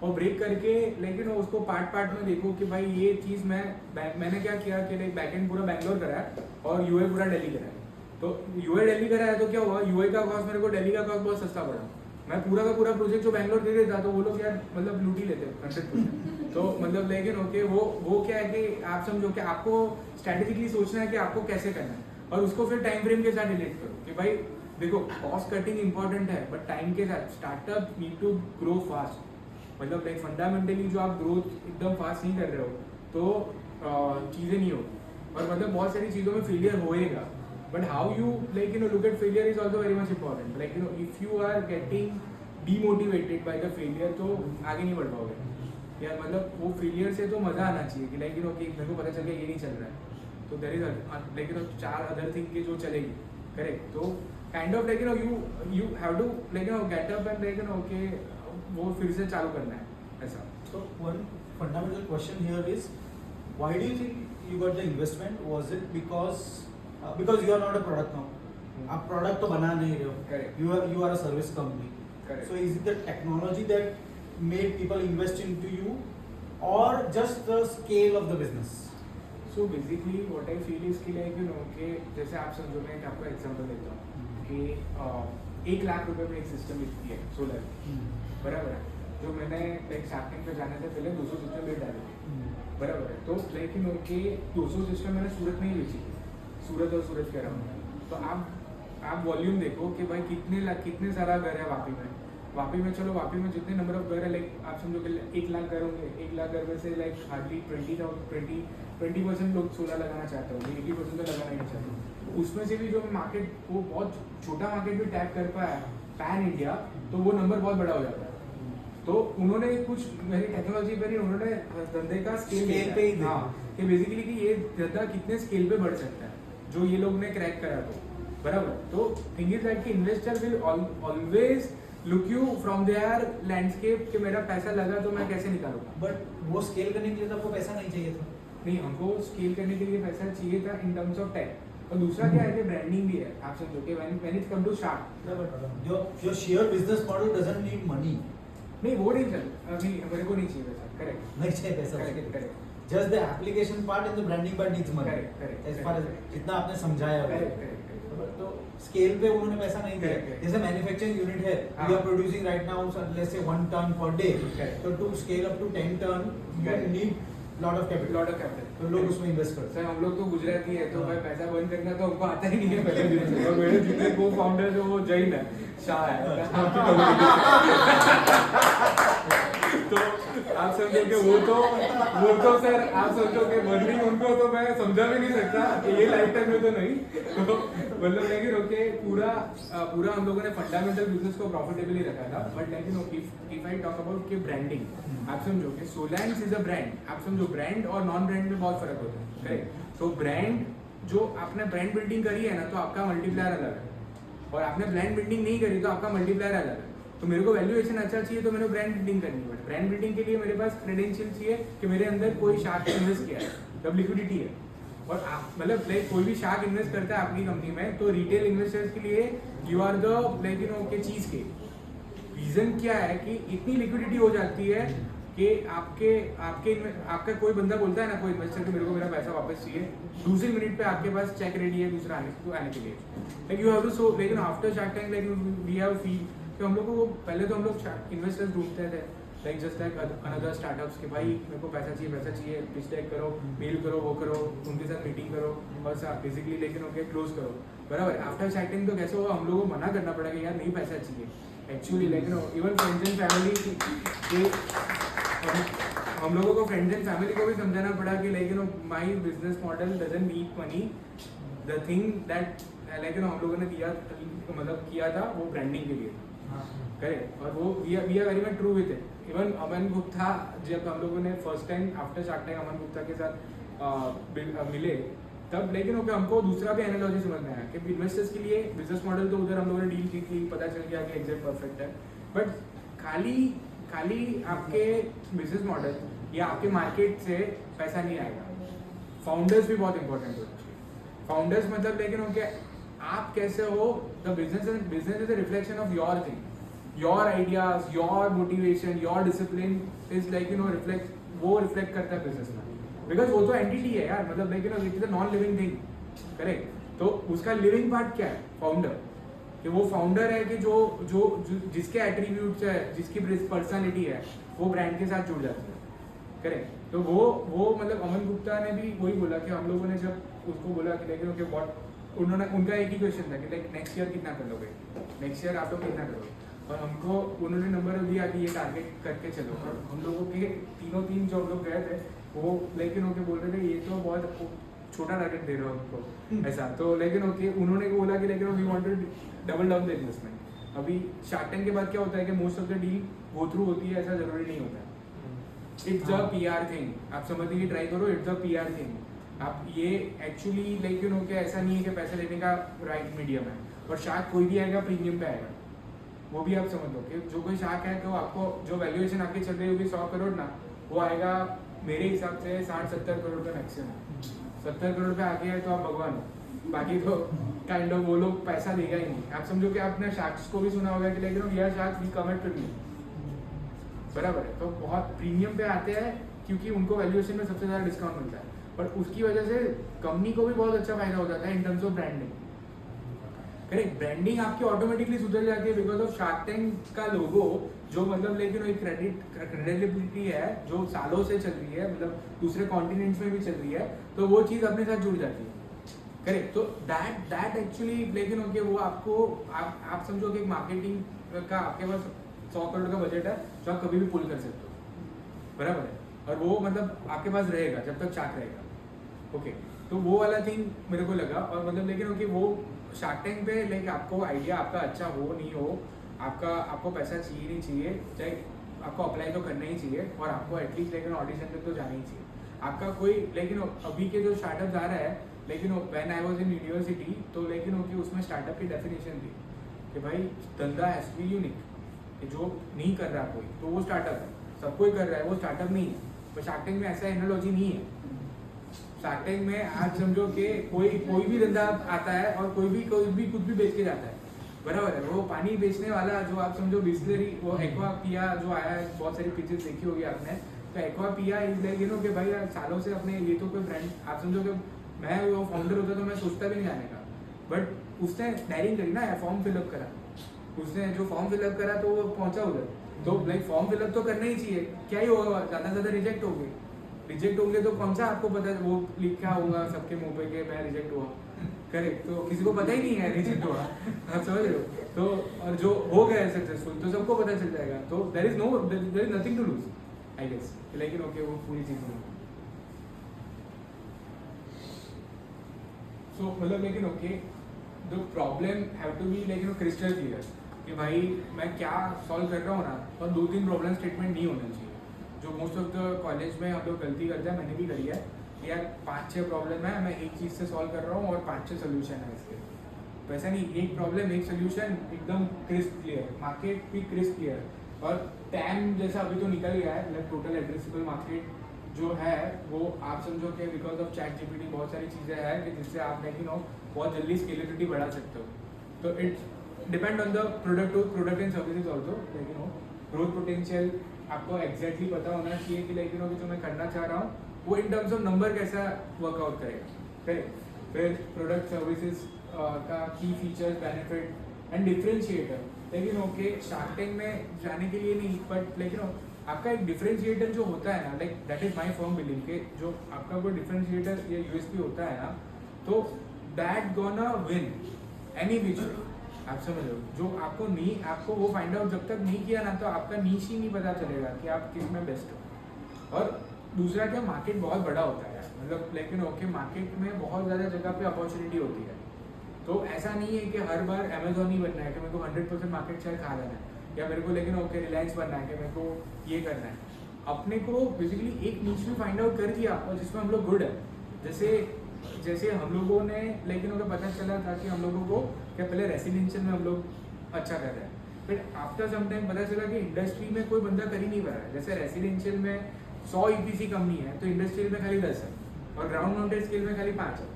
और ब्रेक करके लेकिन उसको पार्ट में देखो कि भाई ये चीज़ मैंने क्या किया कि लाइक बैकएंड पूरा बैंगलोर कराया और UI पूरा दिल्ली कराया। तो UI दिल्ली कराया तो क्या हुआ, UI का कॉस्ट मेरे को दिल्ली का कॉस्ट बहुत सस्ता पड़ा। मैं पूरा का पूरा प्रोजेक्ट जो बैंगलोर दे देता तो वो लोग यार मतलब लूट ही लेते 100%। तो मतलब लेकिन ओके वो क्या है कि आप समझो कि आपको स्ट्रैटेजिकली सोचना है कि आपको कैसे करना है। और उसको फिर टाइम फ्रेम के साथ रिलेट करो कि भाई देखो कॉस्ट कटिंग इंपॉर्टेंट है बट टाइम के साथ startup need to grow fast. मतलब लाइक फंडामेंटली जो आप ग्रोथ एकदम फास्ट नहीं कर रहे हो तो चीज़ें नहीं हो, और मतलब बहुत सारी चीज़ों में फेलियर होएगा, but how you like look at failure is also very much important. Like if you are getting demotivated by the failure तो आगे नहीं बढ़ पाओगे यार। मतलब वो फेलियर से तो मज़ा आना चाहिए कि लाइक कि मेरे को पता चल गया ये नहीं चल रहा है तो there is like 4 other thing की जो चलेगी, करेक्ट। तो kind of like you have to like get up and like okay वो फिर से चालू करना है ऐसा। So one fundamental question here is, why do you think you got the investment? Was it because you are not a product now? आप product तो बना नहीं रहे हो. Correct. You are a service company. Correct. So is it the technology that made people invest into you, or just the scale of the business? So basically what I feel is कि like कि जैसे आप समझो, मैं आपको example देता हूँ कि 1 लाख रुपए में एक सिस्टम लिखती है सोलर, बराबर है, जो मैंने लाइक शार्क पे जाने से पहले 200 सिस्टम बेच डाले थे, बराबर है। तो लाइक कि 200 सिस्टम मैंने सूरत में ही बेची थी, सूरत और सूरत कह रहा हूँ। तो आप वॉल्यूम देखो कि भाई कितने सारा घर है वापी में चलो वापी में जितने नंबर ऑफ घर है लाइक आप समझो कि 1 लाख घर होंगे, 1 लाख घर में से लाइक हार्डली 20% लोग सोलर लगाना चाहते होंगे, 80% तो लगाना ही नहीं चाहते। उसमें से भी जो मार्केट वो बहुत छोटा मार्केट भी टैप कर पाया पैन इंडिया, तो वो नंबर बहुत बड़ा हो जाता है। तो उन्होंने कुछ मेरी टेक्नोलॉजी पर ही उन्होंने धंधे का स्केल पे ही हाँ कि बेसिकली कि ये धंधा कितने स्केल पे बढ़ सकता है, जो ये लोग ने क्रैक करा तो बराबर। तो थिंग इज दैट कि investor will always look you from their landscape कि मेरा पैसा लगा तो मैं कैसे निकालूंगा। बट वो स्केल करने के लिए तो आपको पैसा नहीं चाहिए था. नहीं, हमको स्केल करने के लिए पैसा चाहिए था इन टर्म्स ऑफ टेक, और दूसरा क्या है कि ब्रांडिंग भी है। आप समझो कि when it come to shark Your sheer business model doesn't need money. नहीं वो नहीं नहीं मेरे को नहीं चाहिए पैसा, करेक्ट नहीं चाहिए पैसा. Correct correct Just the application part and the branding part needs money. Correct. As far as जितना आपने समझाया है. करेक्ट। तो स्केल पे उन्होंने पैसा नहीं दिया. Correct. जैसे मैन्युफैक्चरिंग यूनिट है, हाँ. you are producing right now let's say 1 ton per day. Correct. So to scale up to 10 ton, you Correct. need lot of capital. Lot of capital. तो लोग उसमें इन्वेस्ट करते सर हम लोग तो गुजराती है तो हाँ. भाई पैसा बंद करना तो हमको आता ही नहीं है पहले दिन से। और मेरे जितने को फाउंडर है वो जैन है, शाह है आपकी तो आप समझो कि वो तो सर आप समझो कि बर्निंग उनको तो मैं समझा भी नहीं सकता कि ये लाइफ टाइम में तो नहीं। तो मतलब लेकिन ओके पूरा हम लोगों ने फंडामेंटल बिजनेस को प्रॉफिटेबली रखा था, बट लेकिन इफ आई टॉक अबाउट कि ब्रांडिंग, आप समझो कि सोलैंस इज अ ब्रांड। आप समझो ब्रांड और नॉन ब्रांड में बहुत फर्क होता है, करेक्ट। तो ब्रांड जो आपने ब्रांड बिल्डिंग करी है ना तो आपका मल्टीप्लायर अलग है, और आपने ब्रांड बिल्डिंग नहीं करी तो आपका मल्टीप्लायर अलग है। तो मेरे को वैल्यूएशन अच्छा चाहिए तो मैंने ब्रांड बिल्डिंग करनी पड़े। ब्रांड बिल्डिंग के लिए मेरे पास क्रेडेंशियल चाहिए कि मेरे अंदर कोई शार्क इन्वेस्ट किया है, तब लिक्विडिटी है। और आप मतलब लाइक कोई भी शार्क इन्वेस्ट करता है आपकी कंपनी में तो रिटेल इन्वेस्टर्स के लिए यू आर द लाइक के चीज के रीजन क्या है कि इतनी लिक्विडिटी हो जाती है कि आपका कोई बंदा बोलता है ना, कोई इन्वेस्टर कि मेरे को मेरा पैसा वापस चाहिए, दूसरी मिनट पे आपके पास चेक रेडी है दूसरा आने के लिए। Like you have to so लेकिन after shark tank like we have feel कि हम लोग को पहले तो हम लोग इन्वेस्टर्स ढूंढते थे like just like another startups के भाई मेरे को पैसा चाहिए पिच टैग करो, मेल करो, वो करो, उनके साथ मीटिंग करो, बस आप बेसिकली लेकिन ओके क्लोज करो, बराबर। आफ्टर शार्क टैंक तो कैसे होगा, हम लोगों को मना करना पड़ेगा यार नहीं पैसा चाहिए एक्चुअली, लेकिन इवन फ्रेंड्स एंड फैमिली हम लोगों को फ्रेंड्स एंड फैमिली को भी समझाना पड़ा कि लेकिन my business model doesn't need money, the thing that लेकिन हम लोगों ने किया था वो ब्रांडिंग के लिए, करेक्ट। और वो we are very much true with it. Even Aman Gupta जब हम लोगों ने first time after shark Tank Aman Gupta के साथ मिले तब लेकिन ओके हमको दूसरा भी एनालॉजी समझ में आया कि इन्वेस्टर्स के लिए बिजनेस मॉडल तो उधर हम लोगों ने डील की थी, पता चल गया कि एग्जैक्ट परफेक्ट है, बट खाली आपके बिजनेस मॉडल या आपके मार्केट से पैसा नहीं आएगा। फाउंडर्स भी बहुत इंपॉर्टेंट होते हैं। फाउंडर्स मतलब लेकिन ओके आप कैसे हो, the business is a reflection of your thing, your ideas, your motivation, your discipline is like reflect करता है बिजनेस में, बिकॉज वो तो एंटिटी है यार, मतलब like it is a non living thing, correct. तो उसका लिविंग पार्ट क्या है, फाउंडर, कि वो फाउंडर है कि जो जिसके एट्रीब्यूट्स है, जिसकी पर्सनालिटी है वो ब्रांड के साथ जुड़ जाती है, करेक्ट। तो वो मतलब अमन गुप्ता ने भी वही बोला कि हम लोगों ने जब उसको बोला कि लेकिन ओके उन्होंने उनका एक ही क्वेश्चन था कि लाइक नेक्स्ट ईयर कितना कर लोगे, नेक्स्ट ईयर आप लोग कितना करोगे, और हमको उन्होंने नंबर दिया कि ये टारगेट करके चलो। और हम लोगों के तीनों टीम जो हम लोग गए थे वो लेकिन ओके बोल रहे थे ये तो बहुत छोटा टारगेट दे रहे हो हमको ऐसा। तो लेकिन ओके उन्होंने बोला कि लेकिन we want to double down the investment. अभी शार्क टैंक के बाद क्या होता है कि most of the deal go through होती है, ऐसा जरूरी नहीं होता है। इट्स अ PR थिंग, आप समझने की ट्राई करो, इट्स अ PR थिंग। आप ये एक्चुअली लाइक यू नो कि ऐसा नहीं है कि पैसे लेने का राइट मीडियम है। और शार्क कोई भी आएगा प्रीमियम पे आएगा, वो भी आप समझ लो कि जो कोई शार्क है तो आपको जो वैल्यूएशन आपकी चल रही होगी 100 करोड़ ना, वो आएगा मेरे हिसाब से 60-70 करोड़ का मैक्सिमम। 70 करोड़ पे आगे है तो आप भगवान हो, बाकी तो काइंड ऑफ वो लोग पैसा देगा ही नहीं। आप समझो कि आपने शार्क्स को भी सुना होगा कि लेकिन we are sharks, we come at premium, बराबर है। तो बहुत प्रीमियम पे आते हैं क्योंकि उनको वैल्यूएशन में सबसे ज़्यादा डिस्काउंट मिलता है, पर उसकी वजह से कंपनी को भी बहुत अच्छा फायदा हो जाता है in terms of branding. Correct, branding आपकी ऑटोमेटिकली सुधर जाती है बिकॉज ऑफ शार्क टैंक का लोगो, जो मतलब लेकिन एक क्रेडिबिलिटी है जो सालों से चल रही है, मतलब दूसरे कॉन्टिनेंट्स में भी चल रही है, तो वो चीज़ अपने साथ जुड़ जाती है। करेक्ट, तो दैट एक्चुअली लेकिन ओके वो आपको आप समझो कि एक मार्केटिंग का आपके पास 100 करोड़ का बजट है जो आप कभी भी पुल कर सकते हो, बराबर है, और वो मतलब आपके पास रहेगा जब तक शार्क रहेगा। ओके, तो वो वाला थिंग मेरे को लगा। और मतलब लेकिन ओके वो शार्क टैंक पे लाइक आपको आइडिया आपका अच्छा हो नहीं हो, आपको पैसा चाहिए नहीं चाहिए, चाहे आपको अप्लाई तो करना ही चाहिए, और आपको एटलीस्ट लेकिन ऑडिशन तक तो जाना ही चाहिए। आपका कोई लेकिन अभी के जो स्टार्टअप आ रहा है, लेकिन when I was in university, तो लेकिन ओके उसमें स्टार्टअप की डेफिनेशन थी कि भाई धंधा हैज टू बी यूनिक, कि जो नहीं कर रहा कोई तो वो स्टार्टअप है, सब कोई कर रहा है वो स्टार्टअप नहीं है। पर शार्क टैंक में ऐसा एनालॉजी नहीं है। शार्क टैंक में आज समझो कि कोई भी धंधा आता है और कोई भी कुछ भी बेच के जाता है, बराबर है। वो पानी बेचने वाला जो आप समझो बिस्लरी, वो एक्वा पिया जो आया है, बहुत सारी पिक्चर्स देखी होगी आपने, तो एक्वा पिया इज लाइक यू नो कि भाई सालों से अपने ये तो कोई ब्रांड, आप समझो कि मैं वो फाउंडर होता तो मैं सोचता भी नहीं जाने का, बट उसने डायरिंग करी ना, फॉर्म फिलअप करा, उसने जो फॉर्म फिलअप करा तो वो पहुंचा उधर। तो लाइक फॉर्म फिलअप तो करना ही चाहिए, क्या ही होगा, ज़्यादा से ज़्यादा रिजेक्ट होंगे तो कौन सा आपको पता है, वो लिखा होगा सबके मुंह पे कि मैं रिजेक्ट हुआ, करेक्ट, तो किसी को पता ही नहीं है रिजेक्ट हुआ, आप समझ रहे हो। तो और जो हो गया है सक्सेसफुल तो सबको पता चल जाएगा, तो there is nothing to lose I guess, लेकिन ओके वो पूरी चीज़ नहीं। सो मतलब लेकिन okay the problem have to be लेकिन क्रिस्टल क्लियर कि भाई मैं क्या सॉल्व कर रहा हूँ ना, और 2-3 प्रॉब्लम स्टेटमेंट नहीं होना चाहिए, जो मोस्ट ऑफ द कॉलेज में हम लोग गलती करते हैं, मैंने भी करी है। यार 5-6 प्रॉब्लम है, मैं एक चीज़ से सॉल्व कर रहा हूँ और 5-6 सोल्यूशन है इसके, तो ऐसा नहीं, एक प्रॉब्लम एक सोल्यूशन, एकदम क्रिस्प क्लियर, मार्केट भी क्रिस्प क्लियर। और टैम जैसा अभी तो निकल गया है, मतलब टोटल एड्रेसेबल मार्केट जो है वो आप समझो कि बिकॉज ऑफ चैट जीपीटी बहुत सारी चीज़ें हैं कि जिससे आप लेकिन बहुत जल्दी स्केलेबिलिटी बढ़ा सकते हो। तो it's depend on the product and services also, लेकिन ग्रोथ पोटेंशियल आपको एग्जैक्टली पता होना चाहिए कि लेकिन जो मैं करना चाह रहा हूँ वो इन टर्म्स ऑफ नंबर कैसा वर्कआउट करेगा। फिर प्रोडक्ट सर्विसेज का की फीचर्स, बेनिफिट एंड डिफरेंशिएटर, लेकिन ओके शार्क टैंक में जाने के लिए नहीं, बट लेकिन आपका एक डिफरेंशिएटर जो होता है ना, like that is my firm believe के जो आपका कोई डिफरेंशिएटर या यूएसपी होता है ना, तो that gonna win any which, आप समझ लो। जो आपको नहीं, आपको वो फाइंड आउट जब तक नहीं किया ना, तो आपका नीश ही नहीं पता चलेगा कि आप किस में बेस्ट हो। और दूसरा क्या, मार्केट बहुत बड़ा होता है, मतलब लेकिन ओके मार्केट में बहुत ज़्यादा जगह पे अपॉर्चुनिटी होती है, तो ऐसा नहीं है कि हर बार अमेजोन ही बनना है कि मेरे को 100% मार्केट शेयर खा लेना है, या मेरे को लेकिन ओके रिलायंस बनना है कि मेरे को ये करना है। अपने को बेसिकली एक नीच में फाइंड आउट कर दिया और जिसमें हम लोग गुड है, जैसे हम लोगों ने लेकिन उन्हें पता चला था कि हम लोगों को क्या पहले रेसिडेंशियल में हम लोग अच्छा कर रहे हैं, फिर आफ्टर सम टाइम पता चला कि इंडस्ट्री में कोई बंदा कर ही नहीं पा रहा है। जैसे रेसिडेंशियल में 100 EPC कंपनी है तो इंडस्ट्रियल में खाली 10 है और ग्राउंड माउंटेड स्केल में खाली 5 है।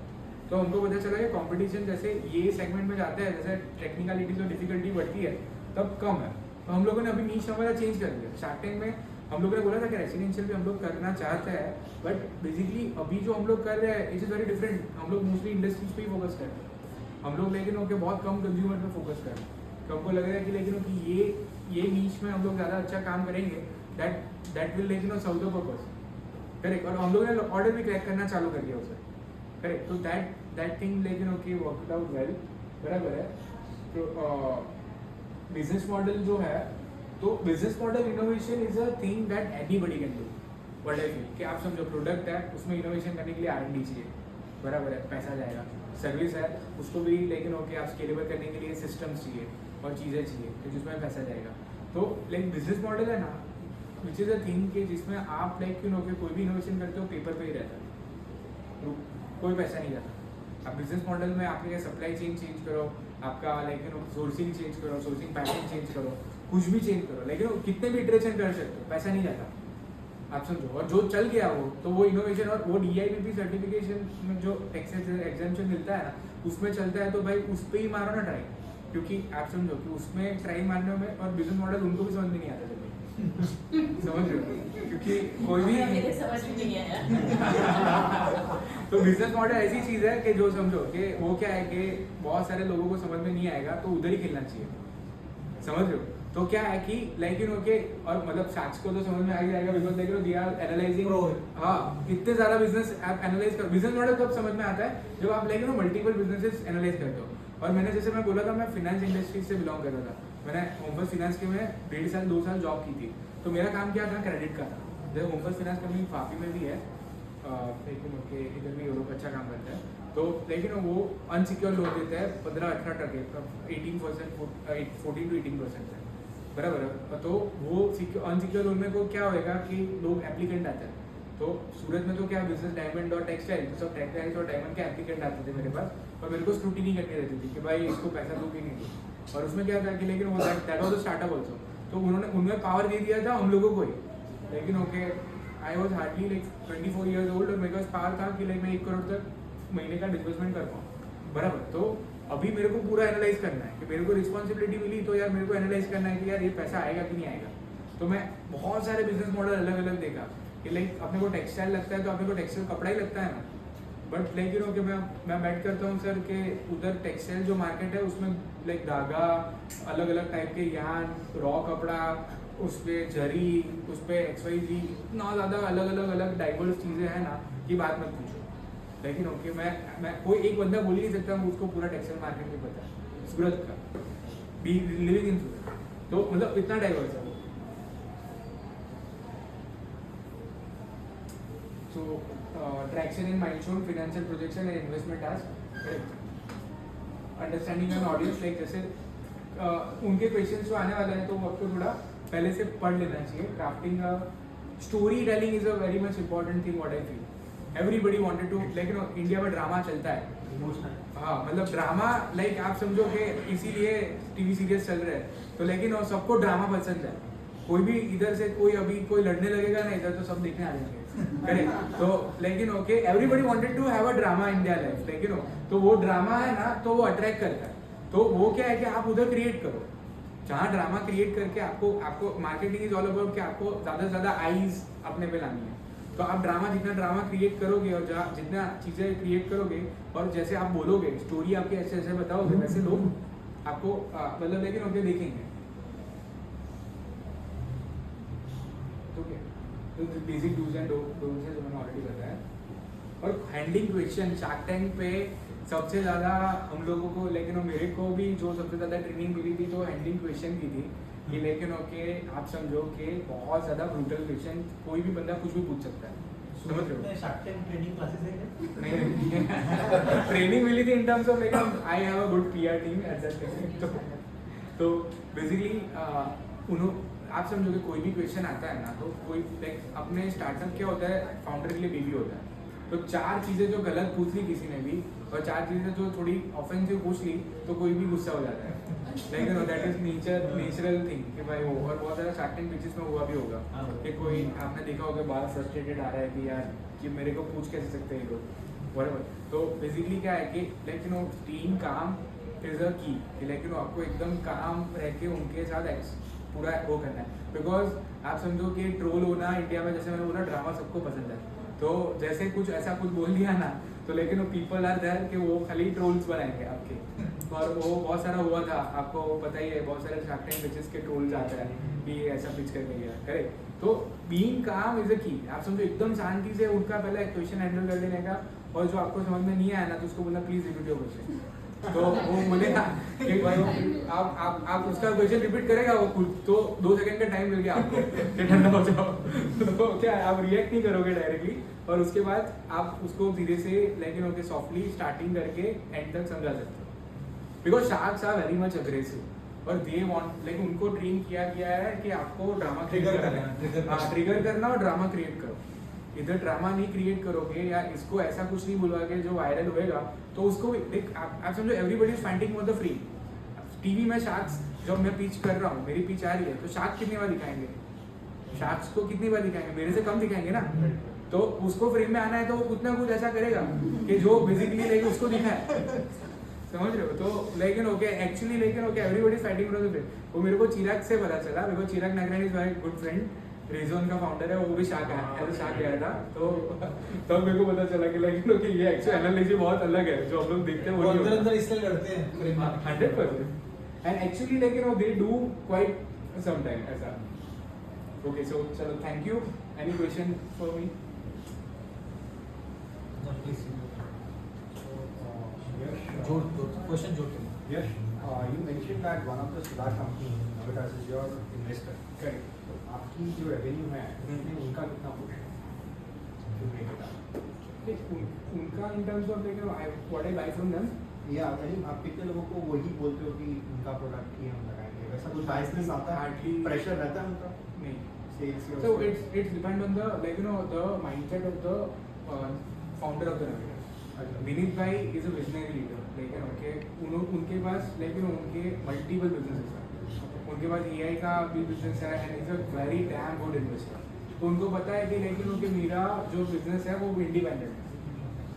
तो हमको पता चला कि कंपटीशन जैसे ये सेगमेंट में जाता है, जैसे टेक्निकलिटीज और डिफिकल्टी बढ़ती है तब कम है। तो हम लोगों ने अभी नीश हमारा चेंज कर दिया। शार्क टैंक में हम लोगों ने बोला था कि रेसिडेंशियल भी हम लोग करना चाहते हैं, बट बेसिकली अभी जो हम लोग कर रहे हैं इट इज़ वेरी डिफरेंट। हम लोग मोस्टली इंडस्ट्रीज पे ही फोकस कर रहे हैं। हम लोग लेकिन ओके बहुत कम कंज्यूमर पे फोकस कर रहे हैं, तो हमको लग रहा है कि लेकिन कि ये नीश में हम लोग ज़्यादा अच्छा काम करेंगे, दैट विल लेकिन सर्व द पर्पस, करेक्ट। और हम लोग ने ऑर्डर भी क्रैक करना चालू कर दिया उसे, करेक्ट। तो दैट दैट थिंग लेकिन ओके वर्कड आउट वेल, बराबर है। तो बिजनेस मॉडल जो है, तो business model innovation is a thing that anybody can do, what I feel कि आप समझो प्रोडक्ट है, उसमें इनोवेशन करने के लिए R&D चाहिए, बराबर है, पैसा जाएगा। सर्विस है, उसको भी लेकिन ओके आप स्केलेबल करने के लिए सिस्टम्स चाहिए और चीज़ें चाहिए, तो जिसमें पैसा जाएगा। तो लाइक बिजनेस मॉडल है ना, विच इज़ अ थिंग कि जिसमें आप लाइक कोई भी इनोवेशन करते हो पेपर पे ही रहता है, तो कोई पैसा नहीं जाता। आप बिजनेस मॉडल में आपके सप्लाई चेन चेंज करो, आपका लाइक सोर्सिंग चेंज करो, सोर्सिंग पैटर्न चेंज करो, कुछ भी चेंज करो, लेकिन कितने भी इटरेशन कर सकते हो, पैसा नहीं जाता, आप समझो। और जो चल गया वो, तो वो इनोवेशन और वो DIPP सर्टिफिकेशन में जो एग्जाम्पशन मिलता है ना, उसमें चलता है, तो भाई उस पर ही मारो ना ट्राई, क्योंकि आप समझो कि उसमें ट्राई मारने में और बिजनेस मॉडल उनको भी समझ में नहीं आता जल्दी समझ रहे हो, क्योंकि कोई भी मेरे समझ में नहीं आया। तो बिजनेस मॉडल ऐसी चीज है कि जो समझो कि वो क्या है कि बहुत सारे लोगों को समझ में नहीं आएगा, तो उधर ही खेलना चाहिए, समझ रहे हो। तो क्या है कि लाइक ओके, और मतलब साक्ष को तो समझ में आ ही जाएगा, बिकॉज देख रहे हो दे आर एनालाइजिंग। हाँ, कितने सारा बिजनेस आप एनालाइज कर, बिजनेस मॉडल कब समझ में आता है, जब आप लाइक मल्टीपल बिजनेसेस एनालाइज करते हो। और मैंने जैसे मैं बोला था, मैं फाइनेंस इंडस्ट्री से बिलोंग करता था, मैंने होम फर्स्ट फाइनेंस के में 1.5 साल 2 साल जॉब की थी। तो मेरा काम क्या था, क्रेडिट का था। जैसे होम फर्स्ट फाइनेंस कंपनी फाफी में भी है, लेकिन ओके इधर भी वो लोग अच्छा काम करते हैं। तो लेकिन वो अनसिक्योर लोन देते हैं 15-18%, 18%, 14 to 18% है, बराबर है। तो वो अनसिक्योर लोन में को क्या होएगा कि लोग एप्लीकेंट आते हैं। तो सूरत में तो क्या बिजनेस डायमंड और टेक्सटाइल, तो सब टेक्सटाइल्स और डायमंड के एप्लीकेंट आते थे मेरे पास, और मेरे को स्क्रूटिनी करनी रहती थी कि भाई इसको पैसा दो कि नहीं दो। और उसमें क्या था कि लेकिन वो that was the startup also, तो उन्होंने उनमें पावर दे दिया था हम लोगों को ही। लेकिन okay, I was hardly like 24 years old, और मेरे पास पावर था कि लाइक मैं 1 करोड़ तक महीने का डिस्बर्समेंट कर पाऊँ, बराबर। तो अभी मेरे को पूरा एनालाइज करना है कि मेरे को रिस्पॉन्सिबिलिटी मिली, तो यार मेरे को एनालाइज करना है कि यार ये पैसा आएगा कि नहीं आएगा। तो मैं बहुत सारे बिजनेस मॉडल अलग अलग देखा कि लाइक अपने को टेक्सटाइल लगता है, तो अपने को टेक्सटाइल कपड़ा ही लगता है ना, बट लाइक कि मैं बैठ करता हूँ सर कि उधर टेक्सटाइल जो मार्केट है उसमें लाइक धागा अलग अलग टाइप के, यहाँ रॉ कपड़ा, उस पर जरी, उस पर XYZ, इतना ज़्यादा अलग अलग डाइवर्स चीज़ें हैं ना कि बात मत पूछो। लेकिन ओके, मैं कोई एक बंदा बोल ही नहीं सकता उसको पूरा टेक्सटाइल मार्केट में पता है, सूरत का बी लिविंग इन सूरत, तो मतलब इतना डाइवर्स है। So, traction in milestone, financial projection and investment task, understanding an audience, like जैसे उनके क्वेश्चंस जो आने वाले हैं, तो आपको थोड़ा पहले से पढ़ लेना चाहिए। Crafting story telling is a very much important thing, what I feel. Everybody wanted to, लेकिन इंडिया में ड्रामा चलता है, हाँ मतलब ड्रामा, लाइक आप समझो कि इसीलिए टीवी सीरियल्स चल रहे हैं, तो लेकिन सबको ड्रामा पसंद है। कोई भी इधर से कोई अभी कोई लड़ने लगेगा ना इधर, तो सब देखने आ जाएंगे, करेक्ट। तो लेकिन okay, everybody wanted to have a drama in their life, लेकिन तो वो ड्रामा है ना, तो वो अट्रैक्ट करता है। तो वो क्या है कि आप उधर क्रिएट करो, जहाँ ड्रामा क्रिएट करके आपको मार्केटिंग इज ऑल अबाउट कि आपको ज़्यादा से ज़्यादा आईज अपने पे लानी है। तो आप जितना ड्रामा क्रिएट करोगे और जितना चीज़ें क्रिएट करोगे, और जैसे आप बोलोगे स्टोरी आपके ऐसे ऐसे बताओगे, वैसे लोग आपको मतलब लेकिन ओके देखेंगे। तो क्या, तो बेसिक डूज एंड डोंट्स है जो मैंने ऑलरेडी बताया। और हैंडलिंग क्वेश्चन, शार्क टैंक पे सबसे ज़्यादा हम लोगों को, लेकिन मेरे को भी जो सबसे ज़्यादा ट्रेनिंग मिली थी, तो हैंडलिंग क्वेश्चन की थी कि लेकिन ओके आप समझो कि बहुत ज़्यादा ब्रूटल क्वेश्चन, कोई भी बंदा कुछ भी पूछ सकता है, समझ रहे हो। शार्क टैंक ट्रेनिंग क्लासेस है क्या? नहीं ट्रेनिंग मिली थी इन टर्म्स ऑफ लेकिन I have a good PR team at that. तो बेसिकली आप समझो कि कोई भी क्वेश्चन आता है ना, तो कोई लाइक अपने स्टार्टअप क्या होता है, फाउंडर के लिए बेबी होता है। तो 4 चीज़ें जो गलत पूछ ली किसी ने भी, और 4 चीज़ें जो थोड़ी ऑफेंसिव पूछ ली, तो कोई भी गुस्सा हो जाता है, लेकिन दैट इज नेचुरल थिंग कि भाई वो। और बहुत सारा शार्क टैंक पिचेस में हुआ भी होगा कि कोई आपने देखा होगा बाहर फ्रस्ट्रेटेड आ रहा है कि यार कि मेरे को पूछ कैसे सकते हैं लोग, बराबर। तो बेसिकली क्या है कि लेकिन वो टीम काम इज अ की, लेकिन आपको एकदम काम रह के उनके साथ पूरा वो करना है। बिकॉज आप समझो कि ट्रोल होना इंडिया में, जैसे मैंने बोला ड्रामा सबको पसंद है, तो जैसे कुछ ऐसा कुछ बोल दिया ना, तो लेकिन वो पीपल आर देयर कि वो खाली ट्रोल्स बनाएंगे आपके, और वो बहुत सारा हुआ था, आपको पता ही है, बहुत सारे शार्क टैंक पिचेस के ट्रोल्स आते हैं कि ऐसा पिच करने गया, करेक्ट। तो बीइंग काम इज अ की, आप समझो एकदम शांति से उनका पहले क्वेश्चन हैंडल कर लेने का, और जो आपको समझ में नहीं आया ना तो उसको बोलना प्लीज रिपीट योर क्वेश्चन। तो वो बोलेगा कि भाई आप उसका क्वेश्चन रिपीट करेगा वो खुद, तो 2 सेकंड का टाइम मिल गया आपको कि ठंडा हो जाओ। तो क्या आप रिएक्ट नहीं करोगे डायरेक्टली, और उसके बाद आप उसको धीरे से लेकिन ओके सॉफ्टली स्टार्टिंग करके एंड तक समझा सकते हो। Because sharks are very much aggressive और दे वांट, लाइक उनको ट्रेन किया गया है कि आपको ड्रामा Trigger करना करना, है, ट्रिगर करना और ड्रामा क्रिएट करो। इधर ड्रामा नहीं क्रिएट करोगे या इसको ऐसा कुछ नहीं बुलवा के जो वायरल होएगा, तो उसको भी देख, आप समझो everybody is fighting for the free. TV में शार्क्स, जब मैं पिच कर रहा हूँ, मेरी पिच आ रही है, तो शार्क कितनी बार दिखाएंगे, शार्क्स को कितनी बार दिखाएंगे, मेरे से कम दिखाएंगे ना। तो उसको फ्रेम में आना है तो वो कुछ ना कुछ ऐसा करेगा कि जो बेसिकली लेके उसको दिखाए, समझ रहे हो। तो लेकिन ओके एक्चुअली, लेकिन okay everybody fighting for the free. वो मेरे को चिराग से पता चला, because Chirag Nagrani is my good friend, रेजोन का फाउंडर है, वो भी शार्क है, एज अ शार्क गया था। तो तब मेरे को पता चला कि लाइक कि ये एक्चुअल एनालिसिस बहुत अलग है, जो हम लोग देखते हैं वो वो नहीं अंदर होता। अंदर इसलिए लड़ते हैं frame में। 100%। And actually, like, you know, they do quite sometime ऐसा। Okay, so चलो, thank you. Any question for me? Yeah, please. Yes. Question जोड़ के। Yes. You mentioned that one of the solar company, Navitas, is your investor. Correct. तो आपकी जो revenue है उसमें उनका कितना पोर्शन है? जो break it up. Like, उनका in terms of like, you know, what I buy from them. या यानी आप कितने लोगों को वही बोलते हो कि उनका प्रोडक्ट ही हम लगाएंगे, वैसा कुछ बाइसनेस आता है, Hardly- प्रेशर रहता है उनका नहीं। Sales So it's depend on the, like, you know, the mindset of the founder of the Navitas. Vineet भाई is a visionary leader, like, you know, कि उनके पास, like, you know, उनके multiple businesses हैं, उनके पास AI का भी business है, and he's a very damn good investor। तो उनको पता है कि लेकिन उनके मेरा जो business है वो इंडिपेंडेंट है,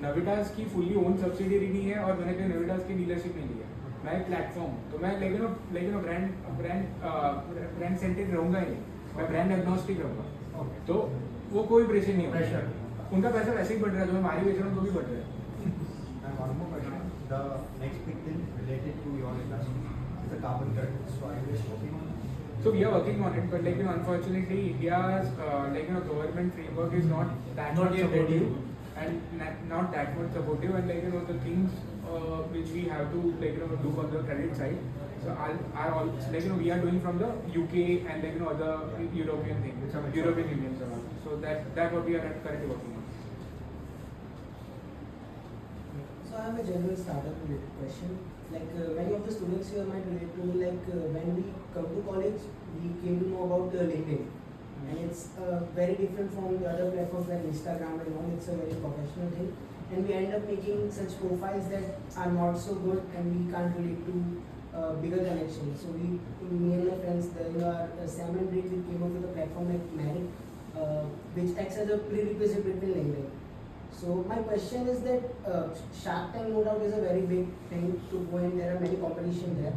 नविटास की फुल्ली ओन सब्सिडियरी नहीं है, और मैंने कभी नविटास की डीलरशिप नहीं लिया, मैं एक प्लेटफॉर्म, तो मैं लेकिन ब्रांड सेंटेड रहूँगा ही नहीं, मैं ब्रांड एग्नोस्टिक रहूँगा। तो वो कोई प्रेशर नहीं होगा, Pressure। उनका पैसा वैसे ही बढ़ रहा है, जो मैं मारी बेच रहा हूँ तो भी बढ़ रहा है। And one more question. The next big thing related to your industry is the carbon credit. So are you guys working on it? So we are working on it, but like, you know, unfortunately India's like, you know, government framework is not that Not much yet ready. supportive, and not that much supportive, and like, you know, the things which we have to, like, you know, do on the credit side, so are all, like, you know, we are doing from the UK and like, you know, other European thing, Which are European Union, so that what we are currently working on. So I have a general startup related question. Like many of the students here might relate to, like when we come to college, we came to know about LinkedIn, and it's very different from the other platforms like Instagram and all. It's a very professional thing, and we end up making such profiles that are not so good, and we can't relate to bigger connections. So me and my friends, our Sam and Breed, we came up with a platform like Merit, which acts as a prerequisite between LinkedIn. So my question is that Shark Tank no doubt is a very big thing to go in. There are many competition there.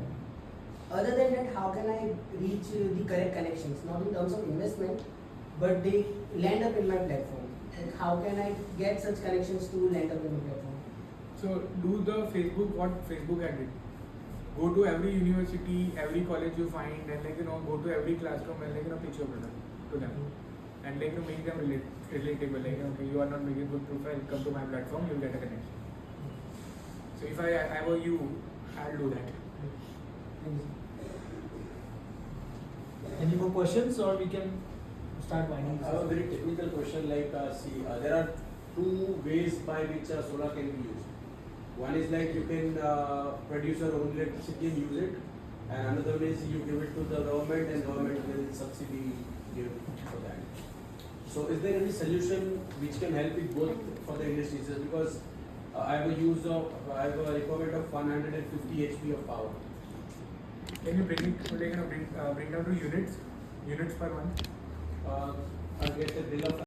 Other than that, how can I reach the correct connections? Not in terms of investment, but they land up in my platform. Like how can I get such connections to land up in my platform? So do the Facebook, what Facebook had did. Go to every university, every college you find, and like, you know, go to every classroom and like, you know, pitch your product to them, and like, you know, make them relatable. Like, you know, okay, you are not making good profile, come to my platform, you'll get a connection. So if I were you, I'll do that. Any more questions, or we can start winding I this have a up? very technical question. Like, there are two ways by which solar can be used. One is like you can produce your own electricity and use it, and another way is you give it to the government, and government will subsidy give for that. So, is there any solution which can help it both for the industries? Just because I have a requirement of 150 HP of power. Can you bring it, like, you know, bring down to units per month? I get a bill of